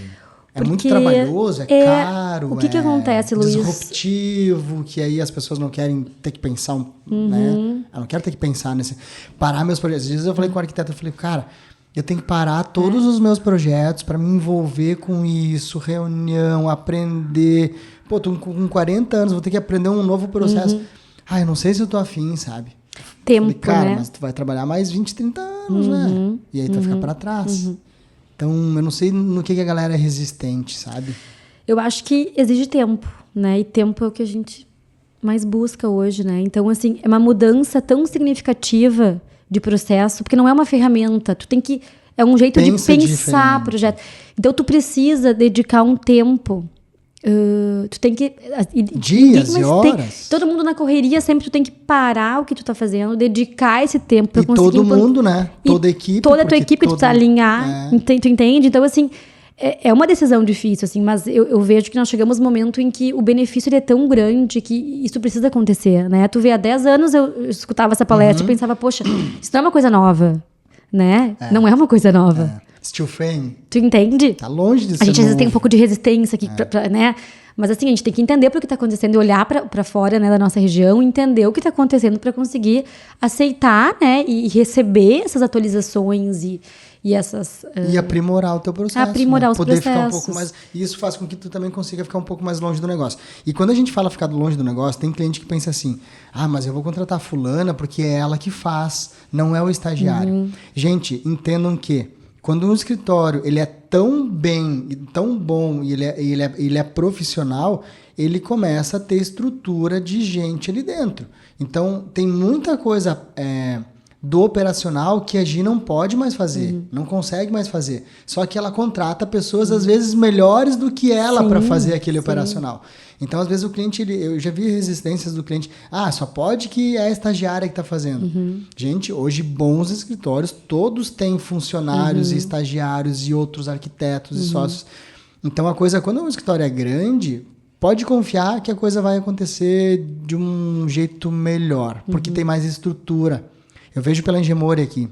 É muito trabalhoso, é caro, o que acontece, Luiz? Disruptivo, que aí as pessoas não querem ter que pensar, né? Eu não quero ter que pensar nesse... Parar meus projetos. Às vezes eu falei com o arquiteto, eu falei, cara, eu tenho que parar todos os meus projetos para me envolver com isso, reunião, aprender. Pô, tô com 40 anos, vou ter que aprender um novo processo. Eu não sei se eu tô afim, sabe? Tempo, falei, cara, né? mas tu vai trabalhar mais 20, 30 anos, né? E aí tu vai ficar para trás. Então, eu não sei no que a galera é resistente, sabe? Eu acho que exige tempo, né? E tempo é o que a gente mais busca hoje, né? Então, assim, é uma mudança tão significativa de processo, porque não é uma ferramenta. Tu tem que... É um jeito de pensar projeto. Então, tu precisa dedicar um tempo. Tu tem que... Dias e horas. Todo mundo na correria, sempre tu tem que parar o que tu tá fazendo, dedicar esse tempo pra conseguir... todo mundo, né? Toda a equipe. Toda a tua equipe que tu precisa alinhar. Tu entende? Então, assim, é uma decisão difícil, assim, mas eu vejo que nós chegamos num momento em que o benefício ele é tão grande que isso precisa acontecer, né? Tu vê, há 10 anos eu escutava essa palestra e pensava, poxa, isso não é uma coisa nova, né? Não é uma coisa nova. Steel frame. Tu entende? Tá longe de ser A gente às vezes novo. tem um pouco de resistência aqui, né? Mas assim, a gente tem que entender o que está acontecendo e olhar para fora, né, da nossa região, entender o que está acontecendo para conseguir aceitar, né, e receber essas atualizações e essas... E aprimorar o teu processo. Aprimorar os poder processos. Ficar um pouco mais... E isso faz com que tu também consiga ficar um pouco mais longe do negócio. E quando a gente fala ficar longe do negócio, tem cliente que pensa assim, mas eu vou contratar fulana porque é ela que faz, não é o estagiário. Gente, entendam que quando um escritório ele é tão bem, tão bom e ele é profissional, ele começa a ter estrutura de gente ali dentro. Então, tem muita coisa do operacional que a Gi não pode mais fazer, não consegue mais fazer. Só que ela contrata pessoas, às vezes, melhores do que ela para fazer aquele operacional. Então, às vezes, o cliente, eu já vi resistências do cliente. Só pode que é a estagiária que está fazendo. Gente, hoje, bons escritórios, todos têm funcionários e estagiários e outros arquitetos e sócios. Então, a coisa, quando um escritório é grande, pode confiar que a coisa vai acontecer de um jeito melhor, porque tem mais estrutura. Eu vejo pela Engemore aqui.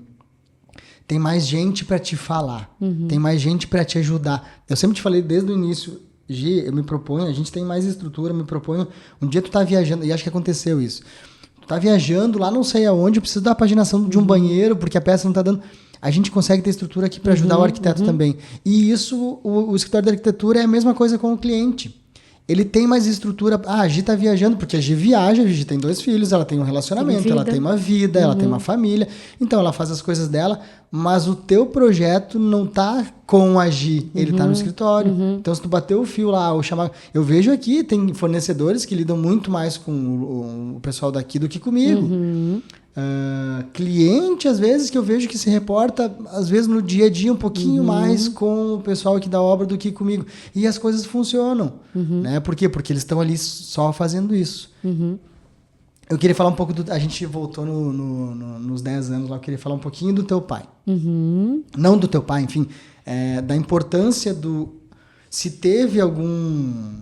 Tem mais gente para te falar. Tem mais gente para te ajudar. Eu sempre te falei desde o início, Gi, eu me proponho, a gente tem mais estrutura, me proponho. Um dia tu tá viajando, e acho que aconteceu isso. Tu tá viajando lá não sei aonde, eu preciso da paginação de um banheiro, porque a peça não tá dando. a gente consegue ter estrutura aqui para ajudar o arquiteto também. E isso, o escritório de arquitetura é a mesma coisa com o cliente. Ele tem mais estrutura. A Gi tá viajando, porque a Gi viaja, a Gi tem 2 filhos, ela tem um relacionamento, ela tem uma vida, ela tem uma família. Então, ela faz as coisas dela, mas o teu projeto não tá com a Gi, ele tá no escritório. Então, se tu bater o fio lá, ou chamar... Eu vejo aqui, tem fornecedores que lidam muito mais com o pessoal daqui do que comigo. Cliente, às vezes, que eu vejo que se reporta, às vezes, no dia a dia, um pouquinho mais com o pessoal aqui da obra do que comigo. E as coisas funcionam. Né? Por quê? Porque eles estão ali só fazendo isso. Eu queria falar um pouco A gente voltou nos 10 anos lá, eu queria falar um pouquinho do teu pai. Não do teu pai, enfim. Da importância do... Se teve algum...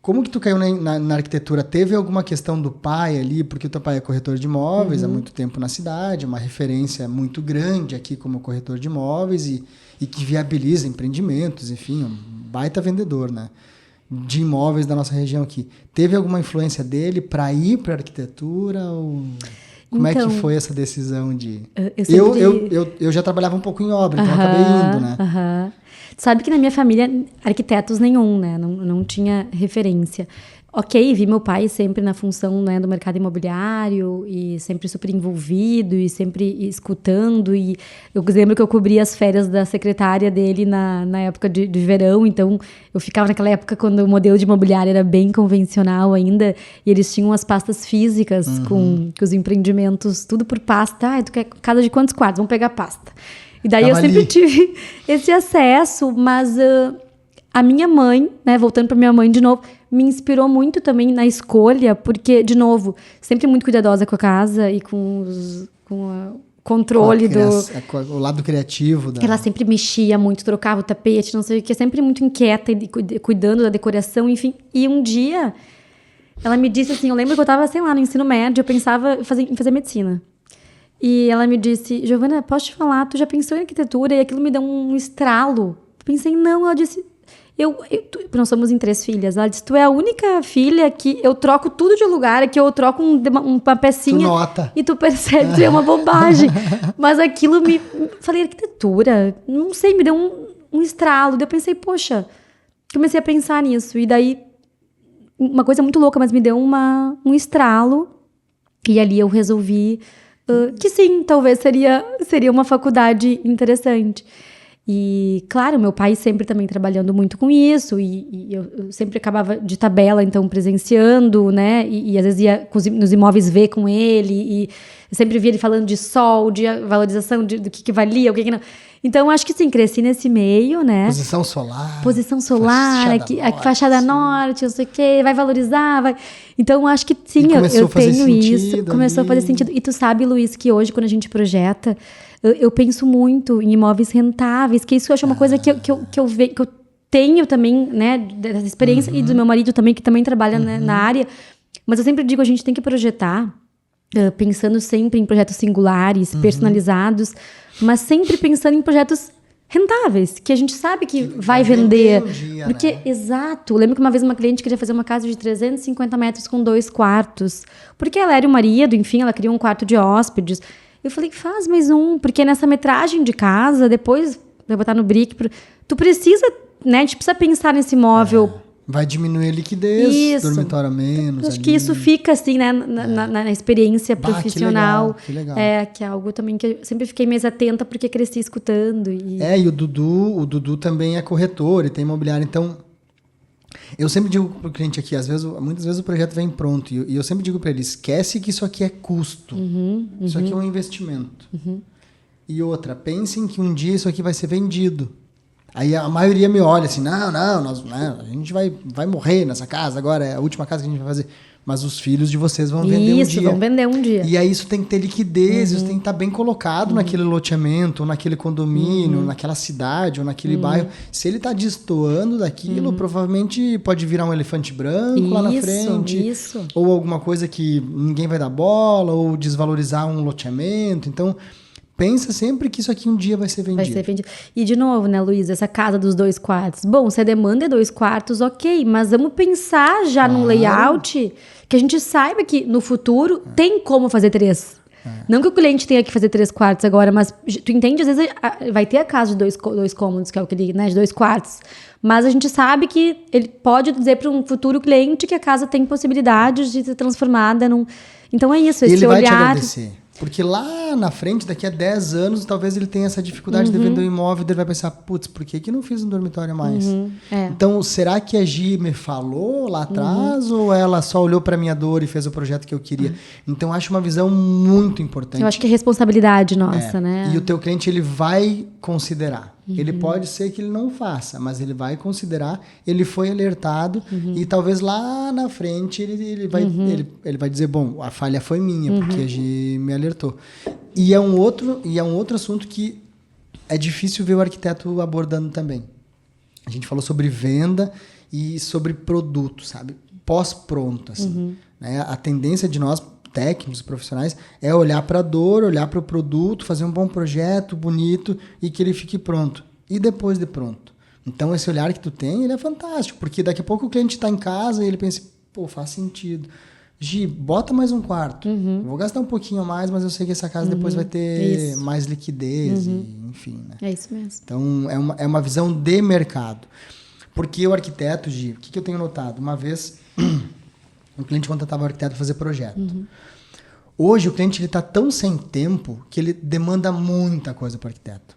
Como que tu caiu na arquitetura? Teve alguma questão do pai ali? Porque o teu pai é corretor de imóveis há muito tempo na cidade, uma referência muito grande aqui como corretor de imóveis e que viabiliza empreendimentos, enfim, um baita vendedor, né? De imóveis da nossa região aqui. Teve alguma influência dele para ir para a arquitetura? Ou... Como é que foi essa decisão de... Eu já trabalhava um pouco em obra, então eu acabei indo, né? Sabe que na minha família, arquitetos nenhum, né? Não tinha referência. Ok, vi meu pai sempre na função, né, do mercado imobiliário e sempre super envolvido e sempre escutando. E eu lembro que eu cobria as férias da secretária dele na época de verão. Então, eu ficava naquela época quando o modelo de imobiliário era bem convencional ainda. E eles tinham as pastas físicas com os empreendimentos, tudo por pasta. Tu quer casa de quantos quartos? Vamos pegar pasta. E daí eu sempre tive esse acesso, mas a minha mãe, né, voltando para minha mãe de novo, me inspirou muito também na escolha, porque, de novo, sempre muito cuidadosa com a casa e com o controle o lado criativo. Ela sempre mexia muito, trocava o tapete, não sei o que, sempre muito inquieta e cuidando da decoração, enfim. E um dia, ela me disse assim, eu lembro que eu estava, sei lá, no ensino médio, eu pensava em fazer medicina. E ela me disse, Giovana, posso te falar, tu já pensou em arquitetura? E aquilo me deu um estralo. Pensei, não, ela disse, nós somos em 3 filhas. Ela disse, tu é a única filha que eu troco tudo de lugar, que eu troco uma pecinha. Tu nota. E tu percebe que é uma bobagem. Mas aquilo falei, arquitetura? Não sei, me deu um estralo. Daí eu pensei, poxa, comecei a pensar nisso. E daí, uma coisa muito louca, mas me deu um estralo. E ali eu resolvi... que sim, talvez seria uma faculdade interessante. E, claro, meu pai sempre também trabalhando muito com isso, e eu sempre acabava de tabela, então, presenciando, né, e às vezes ia nos imóveis ver com ele, e eu sempre via ele falando de sol, de valorização, do que valia, o que não. Então, acho que sim, cresci nesse meio, né. Posição solar, fachada norte, não sei o quê, vai valorizar, vai... Então, acho que sim, eu tenho isso. Começou a fazer sentido. E tu sabe, Luiz, que hoje, quando a gente projeta, eu penso muito em imóveis rentáveis, que isso eu acho uma coisa que eu tenho também, né, dessa experiência, e do meu marido também, que também trabalha, né, na área. Mas eu sempre digo, a gente tem que projetar, pensando sempre em projetos singulares, personalizados, mas sempre pensando em projetos rentáveis, que a gente sabe que vai vender. Porque, né? Exato. Eu lembro que uma vez uma cliente queria fazer uma casa de 350 metros com 2 quartos. Porque ela era o marido, enfim, ela queria um quarto de hóspedes. Eu falei, faz mais um, porque nessa metragem de casa, depois vai botar no brick, tu precisa, né, a gente precisa pensar nesse imóvel. Vai diminuir a liquidez, dormitório a menos. Acho que isso fica assim, né, na experiência profissional. Que legal. Que é algo também que eu sempre fiquei mais atenta, porque cresci escutando. E o Dudu também é corretor e tem imobiliário, então eu sempre digo pro cliente aqui, muitas vezes o projeto vem pronto, e eu sempre digo para ele, esquece que isso aqui é custo, isso aqui é um investimento. E outra, pensem que um dia isso aqui vai ser vendido. Aí a maioria me olha assim, a gente vai morrer nessa casa, agora é a última casa que a gente vai fazer. Mas os filhos de vocês vão vender um dia. Isso, vão vender um dia. E aí isso tem que ter liquidez, isso tem que estar bem colocado naquele loteamento, ou naquele condomínio, naquela cidade, ou naquele bairro. Se ele está destoando daquilo, provavelmente pode virar um elefante branco lá na frente. Isso. Ou alguma coisa que ninguém vai dar bola, ou desvalorizar um loteamento. Então... pensa sempre que isso aqui um dia vai ser vendido. E, de novo, né, Luiz, essa casa dos 2 quartos. Bom, se a demanda é 2 quartos, ok. Mas vamos pensar já num layout que a gente saiba que no futuro tem como fazer 3. Não que o cliente tenha que fazer 3 quartos agora, mas tu entende? Às vezes vai ter a casa de 2 cômodos, que é o que ele, né, de 2 quartos. Mas a gente sabe que ele pode dizer para um futuro cliente que a casa tem possibilidades de ser transformada num... Então é isso, esse ele olhar... vai te agradecer. Porque lá na frente, daqui a 10 anos, talvez ele tenha essa dificuldade de vender um imóvel, ele vai pensar, putz, por que não fiz um dormitório a mais? Então, será que a Gi me falou lá atrás ou ela só olhou para minha dor e fez o projeto que eu queria? Então, acho uma visão muito importante. Eu acho que é responsabilidade nossa, né? E o teu cliente, ele vai considerar. Ele pode ser que ele não faça, mas ele vai considerar, ele foi alertado e talvez lá na frente ele vai dizer, bom, a falha foi minha, porque a Gi me alertou. E é um outro assunto que é difícil ver o arquiteto abordando também. A gente falou sobre venda e sobre produto, sabe? Pós-pronto, assim. Né? A tendência de nós, técnicos, profissionais, é olhar para a dor, olhar para o produto, fazer um bom projeto, bonito, e que ele fique pronto. E depois de pronto. Então, esse olhar que tu tem, ele é fantástico, porque daqui a pouco o cliente está em casa e ele pensa, pô, faz sentido. Gi, bota mais um quarto. Vou gastar um pouquinho a mais, mas eu sei que essa casa depois vai ter mais liquidez, e, enfim. Né? É isso mesmo. Então, é uma visão de mercado. Porque o arquiteto, Gi, o que eu tenho notado? Uma vez... O cliente contratava o arquiteto para fazer projeto. Hoje, o cliente está tão sem tempo que ele demanda muita coisa para o arquiteto.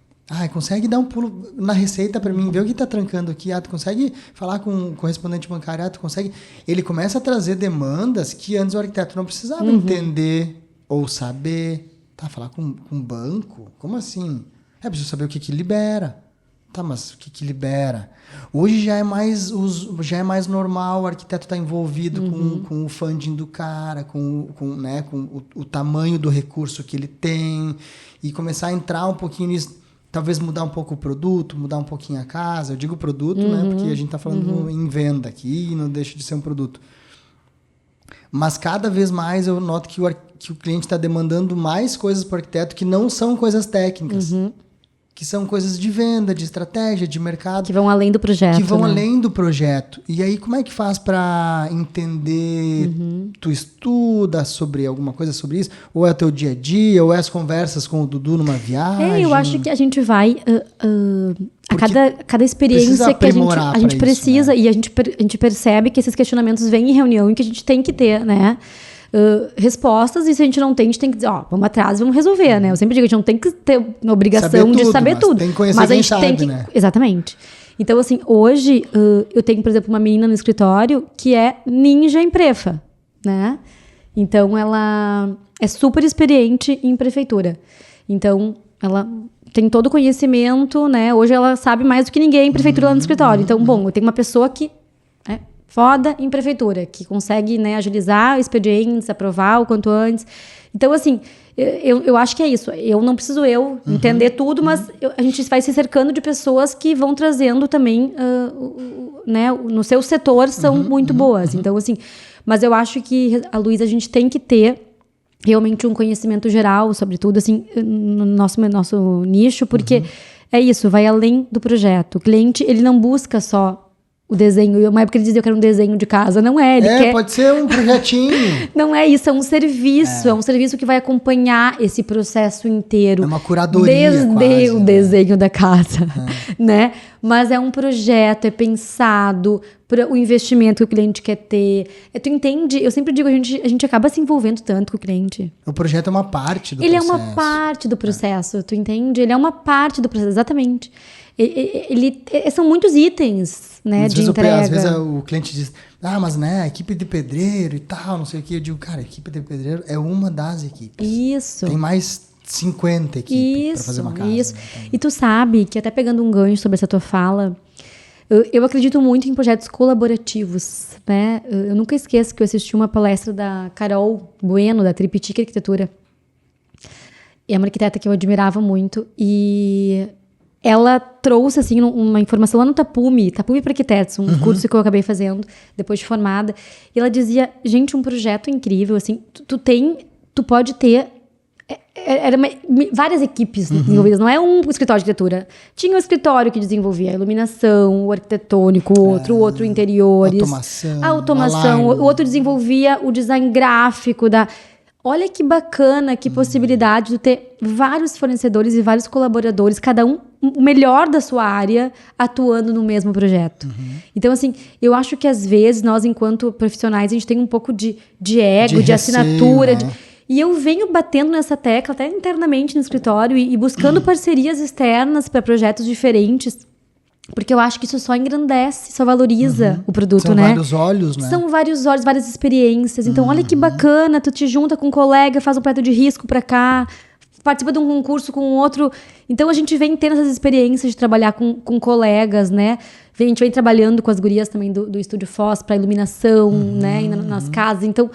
Consegue dar um pulo na receita para mim, ver o que está trancando aqui. Tu consegue falar com o correspondente bancário? Tu consegue... Ele começa a trazer demandas que antes o arquiteto não precisava entender ou saber. Falar com um banco? Como assim? Preciso saber o que libera. Tá, mas o que libera? Hoje já é mais normal o arquiteto estar envolvido com o funding do cara, com o tamanho do recurso que ele tem e começar a entrar um pouquinho nisso, talvez mudar um pouco o produto, mudar um pouquinho a casa. Eu digo produto, né, porque a gente está falando em venda aqui e não deixa de ser um produto. Mas cada vez mais eu noto que o cliente está demandando mais coisas para o arquiteto que não são coisas técnicas. Que são coisas de venda, de estratégia, de mercado. Que vão além do projeto. Que vão além do projeto. E aí, como é que faz para entender? Tu estuda sobre alguma coisa sobre isso? Ou é o teu dia a dia? Ou é as conversas com o Dudu numa viagem? Eu acho que a gente vai... a cada experiência que a gente precisa, né? E a gente percebe que esses questionamentos vêm em reunião e que a gente tem que ter, né? Respostas, e se a gente não tem, a gente tem que dizer, vamos atrás, vamos resolver, né? Eu sempre digo, a gente não tem que ter uma obrigação de saber tudo. Tem que conhecer quem sabe, né? Exatamente. Então, assim, hoje eu tenho, por exemplo, uma menina no escritório que é ninja em prefa, né? Então, ela é super experiente em prefeitura. Então, ela tem todo o conhecimento, né? Hoje ela sabe mais do que ninguém em prefeitura lá no escritório. Então, bom, eu tenho uma pessoa que foda em prefeitura, que consegue, né, agilizar expedientes, aprovar o quanto antes. Então, assim, eu acho que é isso. Eu não preciso entender tudo, mas a gente vai se cercando de pessoas que vão trazendo também, né, no seu setor, são muito boas. Então, assim, mas eu acho que, a Luísa, a gente tem que ter realmente um conhecimento geral, sobretudo, assim, no nosso nicho, porque é isso, vai além do projeto. O cliente, ele não busca só o desenho. Uma época ele dizia que era um desenho de casa. Não é, ele quer... pode ser um projetinho. Não é isso, é um serviço. É um serviço que vai acompanhar esse processo inteiro. É uma curadoria, desde quase, o desenho da casa, né? Mas é um projeto, é pensado para o investimento que o cliente quer ter. Tu entende? Eu sempre digo, a gente acaba se envolvendo tanto com o cliente. O projeto é uma parte do processo. Ele é uma parte do processo, tu entende? Ele é uma parte do processo, exatamente. São muitos itens, né, de entrega. Às vezes o cliente diz, mas né, a equipe de pedreiro e tal, não sei o que. Eu digo, cara, a equipe de pedreiro é uma das equipes. Isso. Tem mais 50 equipes para fazer uma casa. Isso. Né? Então... E tu sabe que, até pegando um gancho sobre essa tua fala, eu acredito muito em projetos colaborativos, né? Eu nunca esqueço que eu assisti uma palestra da Carol Bueno, da Triptych Arquitetura. É uma arquiteta que eu admirava muito, e ela trouxe, assim, uma informação lá no Tapume para Arquitetos, um curso que eu acabei fazendo depois de formada. E ela dizia, gente, um projeto incrível, assim, tu pode ter várias equipes envolvidas, não é um escritório de arquitetura. Tinha um escritório que desenvolvia a iluminação, o arquitetônico, o outro interiores, a automação, o outro desenvolvia o design gráfico olha que bacana, que possibilidade de ter vários fornecedores e vários colaboradores, cada um o melhor da sua área, atuando no mesmo projeto. Então, assim, eu acho que às vezes nós, enquanto profissionais, a gente tem um pouco de ego, de assinatura, né? E eu venho batendo nessa tecla, até internamente no escritório, e buscando parcerias externas para projetos diferentes, porque eu acho que isso só engrandece, só valoriza o produto, né? São vários olhos, né? São vários olhos, várias experiências. Então, olha que bacana, tu te junta com um colega, faz um projeto de risco para cá, participa de um concurso com outro. Então, a gente vem tendo essas experiências de trabalhar com colegas, né? A gente vem trabalhando com as gurias também do Estúdio Foz para iluminação, né? E nas casas. Então,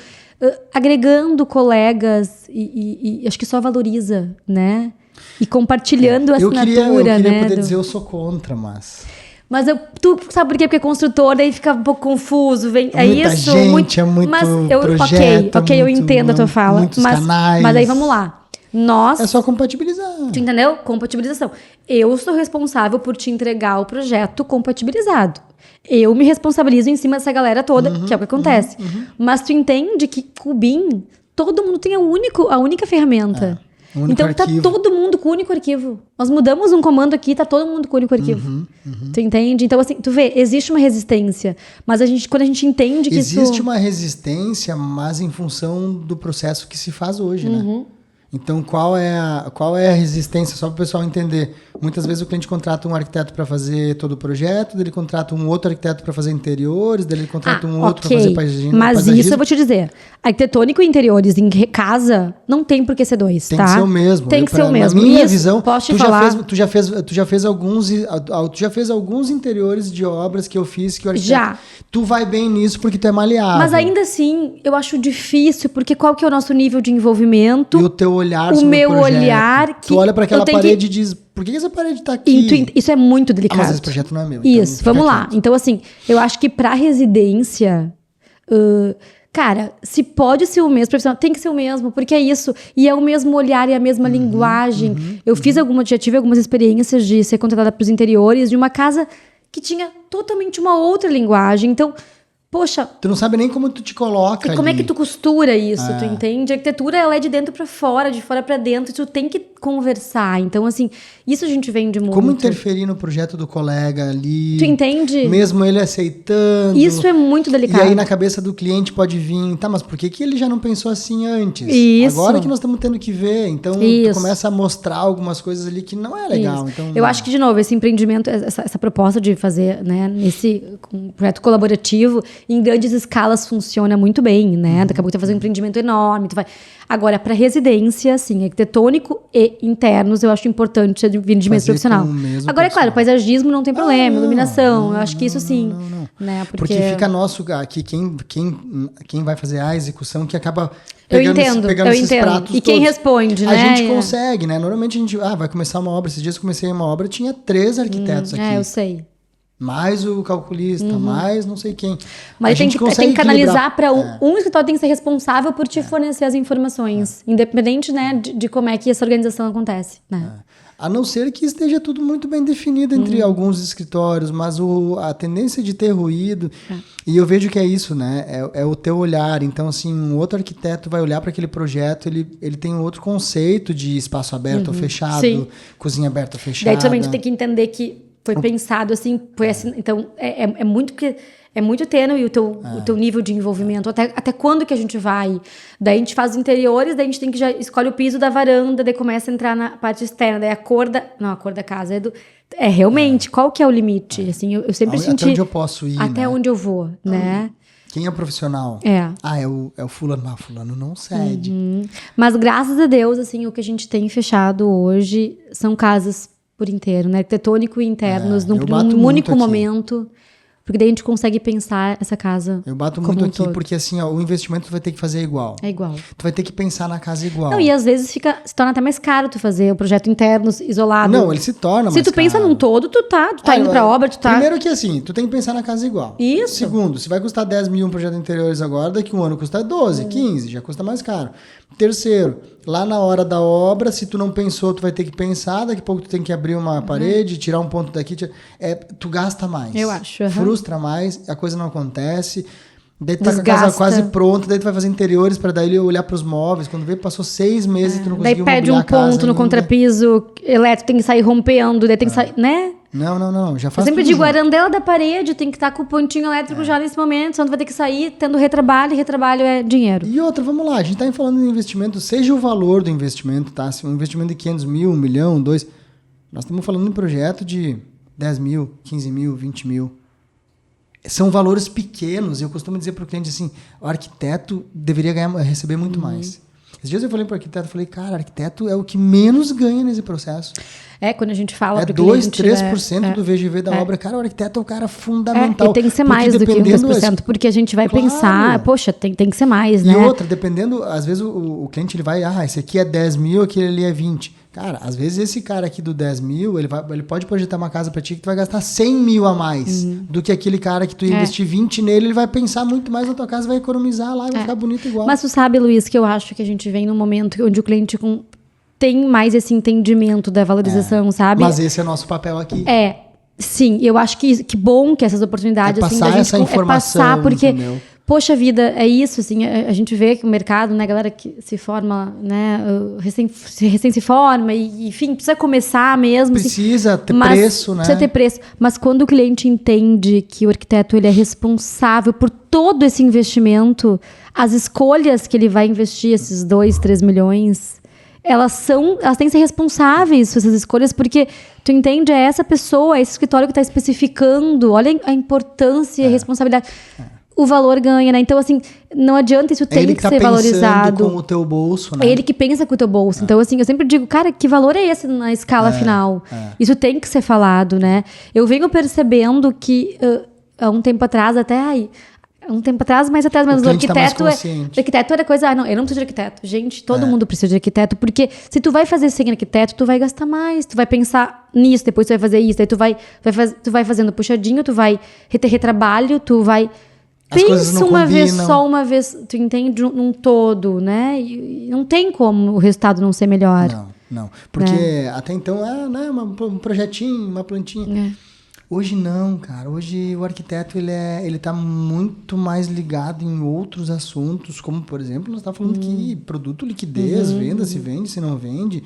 agregando colegas e acho que só valoriza, né? E compartilhando a assinatura, eu queria né? poder dizer eu sou contra, mas... Mas tu sabe por quê? Porque é construtor, daí fica um pouco confuso. É muita isso? Gente, é muito mas projeto, eu entendo a tua fala. Muitos canais. Mas aí vamos lá. É só compatibilizar. Tu entendeu? Compatibilização. Eu sou responsável por te entregar o projeto compatibilizado. Eu me responsabilizo em cima dessa galera toda, que é o que acontece. Mas tu entende que com o BIM, todo mundo tem a única ferramenta. Então arquivo. Tá todo mundo com o único arquivo. Nós mudamos um comando aqui, tá todo mundo com o único arquivo. Tu entende? Então, assim, tu vê, existe uma resistência. Mas quando a gente entende que existe uma resistência, mas em função do processo que se faz hoje, né? Então, qual é a resistência? Só para o pessoal entender. Muitas vezes o cliente contrata um arquiteto para fazer todo o projeto, dele contrata um outro arquiteto para fazer interiores, dele contrata um outro para fazer paisagismo. Mas isso eu vou te dizer. Arquitetônico e interiores em casa não tem por que ser dois, tem tá? Tem que ser o mesmo. Tem que ser o mesmo. Na minha visão, posso te falar... tu já fez alguns interiores de obras que eu fiz que o arquiteto... Já. Tu vai bem nisso porque tu é maleável. Mas ainda assim, eu acho difícil, porque qual que é o nosso nível de envolvimento? E o teu olhar sobre o meu projeto. Olhar que tu olha para aquela parede e diz, por que essa parede tá aqui? Isso é muito delicado. Mas esse projeto não é meu. Isso, então vamos lá. Então, assim, eu acho que para residência, cara, se pode ser o mesmo profissional, tem que ser o mesmo, porque é isso. E é o mesmo olhar e a mesma linguagem. Eu já tive algumas experiências de ser contratada para os interiores de uma casa que tinha totalmente uma outra linguagem. Então, poxa... Tu não sabe nem como tu te coloca como ali. é que tu costura isso, tu entende? A arquitetura, ela é de dentro para fora, de fora para dentro. Tu tem que conversar. Então, assim, isso a gente vende muito. Como interferir no projeto do colega ali. Tu entende? Mesmo ele aceitando. Isso é muito delicado. E aí, na cabeça do cliente pode vir, tá, mas por que ele já não pensou assim antes? Isso. Agora que nós estamos tendo que ver. Então, tu começa a mostrar algumas coisas ali que não é legal. Então, eu acho que, de novo, esse empreendimento, essa proposta de fazer, né, nesse projeto colaborativo, em grandes escalas funciona muito bem, né? Daqui a pouco tu vai fazer um empreendimento enorme, tu vai... Agora, para residência, assim, arquitetônico e internos, eu acho importante vir de mesmo profissional. Agora, é claro, paisagismo não tem problema, iluminação, eu acho que isso sim. Né? Porque fica nosso aqui, quem vai fazer a execução, que acaba pegando esses pratos e quem todos. responde, né? A gente consegue, né? Normalmente a gente vai começar uma obra. Esses dias eu comecei uma obra, tinha 3 arquitetos aqui. Eu sei. Mais o calculista, mais não sei quem. Mas tem que canalizar para um escritório tem que ser responsável por te fornecer as informações, independente, né, de como é que essa organização acontece, né? A não ser que esteja tudo muito bem definido entre alguns escritórios, mas a tendência de ter ruído, e eu vejo que é isso, né? É o teu olhar. Então, assim, um outro arquiteto vai olhar para aquele projeto, ele tem um outro conceito de espaço aberto ou fechado, cozinha aberta ou fechada. Daí também tu tem que entender que foi pensado assim, foi assim, então é muito tênue o teu nível de envolvimento, até quando que a gente vai, daí a gente faz os interiores, daí a gente tem que já escolhe o piso da varanda, daí começa a entrar na parte externa, daí a cor da casa realmente, qual que é o limite, assim, eu sempre senti... Até onde eu posso ir, até onde eu vou, né? Quem é profissional? É o fulano, fulano não cede. Mas graças a Deus, assim, o que a gente tem fechado hoje são casas por inteiro, né? Arquitetônico e internos, num único momento. Porque daí a gente consegue pensar essa casa. Eu bato muito aqui porque assim, o investimento tu vai ter que fazer igual. É igual. Tu vai ter que pensar na casa igual. Não, e às vezes se torna até mais caro tu fazer o projeto internos isolado. Não, ele se torna mais caro. Se tu pensa num todo, tu tá indo pra obra, Primeiro que assim, tu tem que pensar na casa igual. Isso. Segundo, se vai custar 10 mil um projeto de interiores agora, daqui um ano custa 12, 15, já custa mais caro. Terceiro, lá na hora da obra, se tu não pensou, tu vai ter que pensar, daqui a pouco tu tem que abrir uma parede, tirar um ponto daqui, tu gasta mais. Eu acho. Frustra mais, a coisa não acontece. Daí tu tá com a casa quase pronta, daí tu vai fazer interiores pra daí ele olhar pros móveis. Quando vê, passou 6 meses e tu não conseguiu daí pede um ponto no contrapiso elétrico, tem que sair rompendo, daí tem que sair, né? Não, já faz. Eu sempre digo, a arandela da parede tem que estar com o pontinho elétrico já nesse momento, senão tu vai ter que sair tendo retrabalho, e retrabalho é dinheiro. E outra, vamos lá, a gente tá falando de investimento, seja o valor do investimento, tá? Se um investimento de 500 mil, 1 milhão, 2... Nós estamos falando de um projeto de 10 mil, 15 mil, 20 mil. São valores pequenos. Eu costumo dizer para o cliente assim, o arquiteto deveria receber muito mais. Esses dias eu falei para o arquiteto, cara, arquiteto é o que menos ganha nesse processo. Quando a gente fala para o cliente... 2-3% do VGV da obra. Cara, o arquiteto é o cara fundamental. E tem que ser mais do que 1%, porque a gente vai pensar, poxa, tem que ser mais, né? E outra, dependendo, às vezes o cliente ele vai, esse aqui é 10 mil, aquele ali é 20. Cara, às vezes esse cara aqui do 10 mil, ele pode projetar uma casa pra ti que tu vai gastar 100 mil a mais do que aquele cara que tu ia investir 20 nele, ele vai pensar muito mais na tua casa, vai economizar lá e vai ficar bonito igual. Mas tu sabe, Luiz, que eu acho que a gente vem num momento onde o cliente tem mais esse entendimento da valorização, sabe? Mas esse é nosso papel aqui. Sim, eu acho que bom que essas oportunidades passar assim, da gente essa informação, passar, porque entendeu? Poxa vida, é isso, assim, a gente vê que o mercado, né, galera que se forma, né, recém se forma, e enfim, precisa começar mesmo. Precisa ter preço, né? Precisa ter preço. Mas quando o cliente entende que o arquiteto ele é responsável por todo esse investimento, as escolhas que ele vai investir, esses 2, 3 milhões, elas têm que ser responsáveis por essas escolhas, porque tu entende, é essa pessoa, é esse escritório que está especificando, olha a importância e a responsabilidade. O valor ganha, né? Então, assim, não adianta, isso tem que ser valorizado. Com o teu bolso, né? É ele que pensa com o teu bolso. Então, assim, eu sempre digo, cara, que valor é esse na escala final? Isso tem que ser falado, né? Eu venho percebendo que há um tempo atrás, mais atrás, mas o arquiteto era coisa, eu não preciso de arquiteto. Gente, todo mundo precisa de arquiteto, porque se tu vai fazer sem arquiteto, tu vai gastar mais, tu vai pensar nisso, depois tu vai fazer isso, aí tu vai fazendo puxadinho, tu vai ter retrabalho, tu vai... Pensa uma vez, tu entende, num todo, né? E não tem como o resultado não ser melhor. Não. Porque até então um projetinho, uma plantinha. Hoje não, cara. Hoje o arquiteto ele tá muito mais ligado em outros assuntos, como, por exemplo, nós estamos falando aqui, produto, liquidez, venda, se vende, se não vende,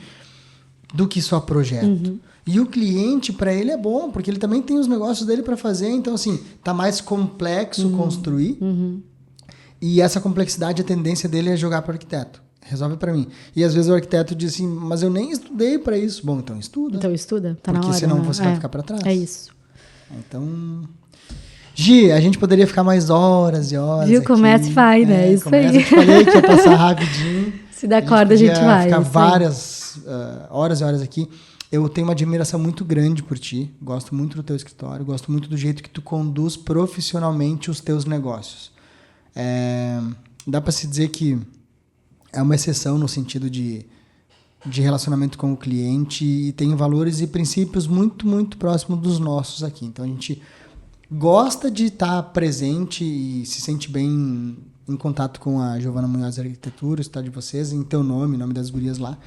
do que só projeto. E o cliente, para ele, é bom, porque ele também tem os negócios dele para fazer. Então, assim, tá mais complexo construir. E essa complexidade, a tendência dele é jogar para o arquiteto. Resolve para mim. E às vezes o arquiteto diz assim, mas eu nem estudei para isso. Bom, então estuda. Tá na hora. Porque senão você vai ficar para trás. É isso. Então... Gi, a gente poderia ficar mais horas e horas. Viu? Começa e vai, né? Isso aí. Eu falei que ia passar rapidinho. Se dá corda, a gente vai. Ficar várias horas e horas aqui. Eu tenho uma admiração muito grande por ti. Gosto muito do teu escritório. Gosto muito do jeito que tu conduz profissionalmente os teus negócios. Dá para se dizer que é uma exceção no sentido de relacionamento com o cliente e tem valores e princípios muito, muito próximos dos nossos aqui. Então, a gente gosta de estar presente e se sente bem em contato com a Giovana Munhoz Arquitetura, o escritório de vocês, em teu nome, em nome das gurias lá.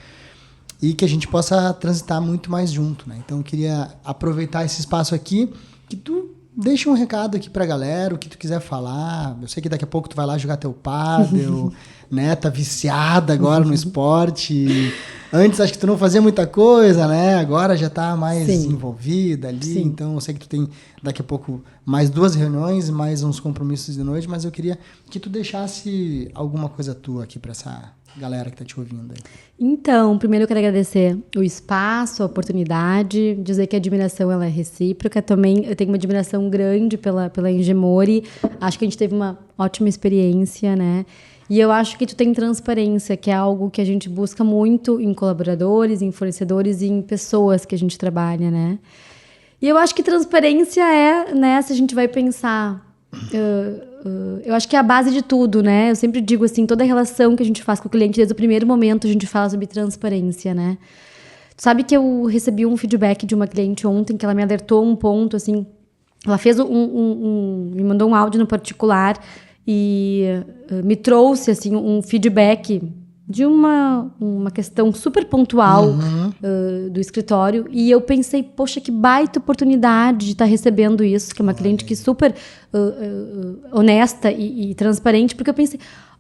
E que a gente possa transitar muito mais junto, né? Então, eu queria aproveitar esse espaço aqui, que tu deixa um recado aqui pra galera, o que tu quiser falar. Eu sei que daqui a pouco tu vai lá jogar teu pádel, né? Tá viciada agora no esporte. Antes, acho que tu não fazia muita coisa, né? Agora já tá mais envolvida ali. Sim. Então, eu sei que tu tem daqui a pouco mais 2 reuniões, mais uns compromissos de noite, mas eu queria que tu deixasse alguma coisa tua aqui pra essa galera que tá te ouvindo aí. Então, primeiro eu quero agradecer o espaço, a oportunidade, dizer que a admiração ela é recíproca. Também eu tenho uma admiração grande pela Ingemori. Acho que a gente teve uma ótima experiência, né? E eu acho que tu tem transparência, que é algo que a gente busca muito em colaboradores, em fornecedores e em pessoas que a gente trabalha, né? E eu acho que transparência né, se a gente vai pensar... eu acho que é a base de tudo, né? Eu sempre digo assim, toda relação que a gente faz com o cliente, desde o primeiro momento a gente fala sobre transparência, né? Tu sabe que eu recebi um feedback de uma cliente ontem, que ela me alertou um ponto, assim... Ela fez me mandou um áudio no particular... E me trouxe assim um feedback uma questão super pontual do escritório, e eu pensei, poxa, que baita oportunidade de estar recebendo isso, que é uma cliente que super honesta e transparente, porque eu pensei,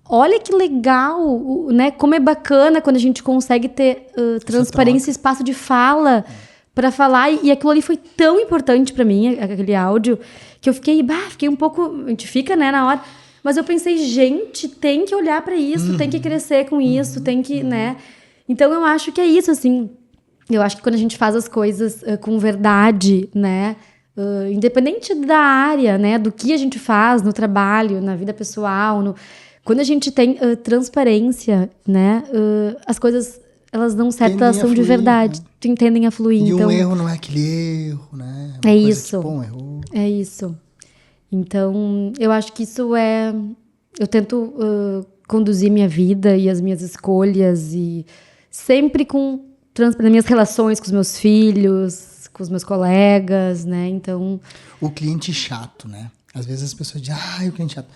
olha que legal, né? Como é bacana quando a gente consegue ter transparência e espaço de fala para falar, e aquilo ali foi tão importante para mim, aquele áudio, que eu fiquei um pouco, a gente fica, né, na hora. Mas eu pensei, gente, tem que olhar para isso, tem que crescer com isso, tem que, né? Então, eu acho que é isso, assim. Eu acho que quando a gente faz as coisas com verdade, né? Independente da área, né? Do que a gente faz no trabalho, na vida pessoal, quando a gente tem transparência, né? As coisas, elas dão certa ação de verdade, tendem a fluir. E então, um erro não é aquele erro, né? É isso. Que, errou. É isso. Então, eu acho que isso é... Eu tento conduzir minha vida e as minhas escolhas, e sempre nas minhas relações com os meus filhos, com os meus colegas, né? Então... O cliente chato, né? Às vezes as pessoas dizem, o cliente chato.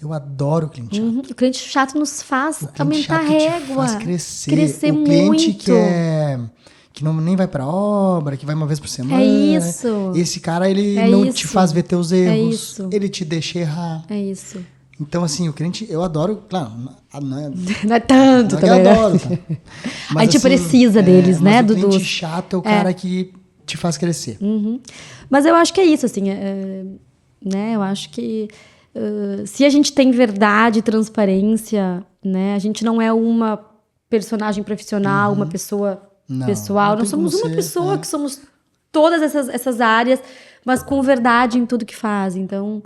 Eu adoro o cliente chato. O cliente chato nos faz aumentar a régua. Faz crescer o cliente muito. Que nem vai pra obra, que vai uma vez por semana. É isso. Esse cara, ele não te faz ver teus erros. Ele te deixa errar. É isso. Então, assim, o cliente, eu adoro, claro, não é tanto não também. Eu adoro, tá? Mas, a gente precisa deles, né? Mas o cliente chato é o cara que te faz crescer. Mas eu acho que é isso, assim, né? Eu acho que se a gente tem verdade e transparência, né? A gente não é uma personagem profissional, uma pessoa pessoal. Nós somos uma pessoa que somos todas essas áreas, mas com verdade em tudo que faz. Então,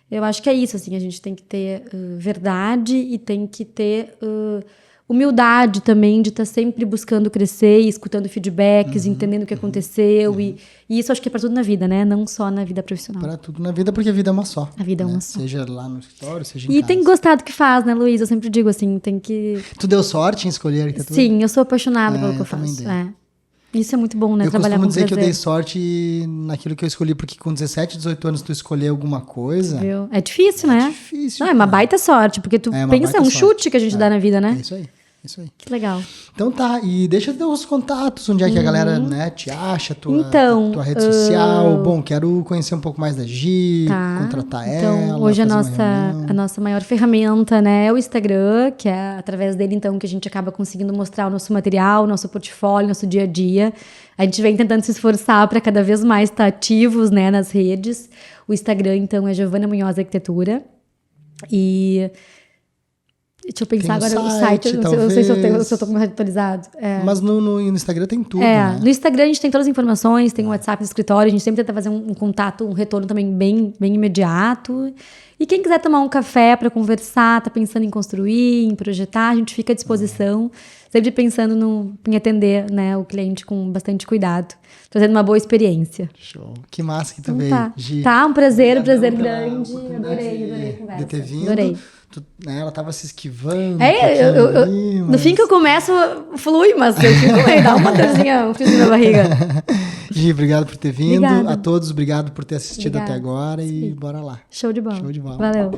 eu acho que é isso, assim, a gente tem que ter verdade e tem que ter humildade também de estar sempre buscando crescer e escutando feedbacks, entendendo o que aconteceu. E isso acho que é para tudo na vida, né? Não só na vida profissional. Para tudo na vida, porque a vida é uma só. A vida é uma só. Seja lá no escritório, seja em casa. E tem que gostar do que faz, né, Luiz? Eu sempre digo assim, tem que... Tu deu sorte em escolher arquitetura? Sim, eu sou apaixonada pelo que eu faço. Isso é muito bom, né? Trabalhar com prazer. Eu costumo dizer que eu dei sorte naquilo que eu escolhi, porque com 17, 18 anos tu escolher alguma coisa... Viu? É difícil, né? É difícil. Não, é uma baita sorte, porque tu pensa, é um chute que a gente dá na vida, né? É isso aí. Isso aí. Que legal. Então tá, e deixa os contatos, onde é que a galera, né, te acha, tua rede social. Bom, quero conhecer um pouco mais da Gi, contratar ela. Hoje a nossa maior ferramenta, né, é o Instagram, que é através dele, então, que a gente acaba conseguindo mostrar o nosso material, nosso portfólio, nosso dia a dia. A gente vem tentando se esforçar para cada vez mais estar ativos, né, nas redes. O Instagram, então, é Giovana Munhoz Arquitetura. E... Deixa eu pensar agora no site, eu não sei se eu estou mais atualizado. Mas no Instagram tem tudo, né? No Instagram a gente tem todas as informações, tem o WhatsApp do escritório, a gente sempre tenta fazer um contato, um retorno também bem imediato. E quem quiser tomar um café para conversar, tá pensando em construir, em projetar, a gente fica à disposição, sempre pensando em atender, né, o cliente com bastante cuidado, trazendo uma boa experiência. Show. Que massa que tu veio, Gi. Tá, um prazer grande. Adorei a conversa. De ter vindo. Adorei. Ela tava se esquivando. No fim que eu começo, flui, mas eu fico meio, dá uma dorzinha, um friozinho na barriga. Gi, obrigado por ter vindo. Obrigada. A todos, obrigado por ter assistido até agora. E bora lá. Show de bola. Show de bola. Valeu.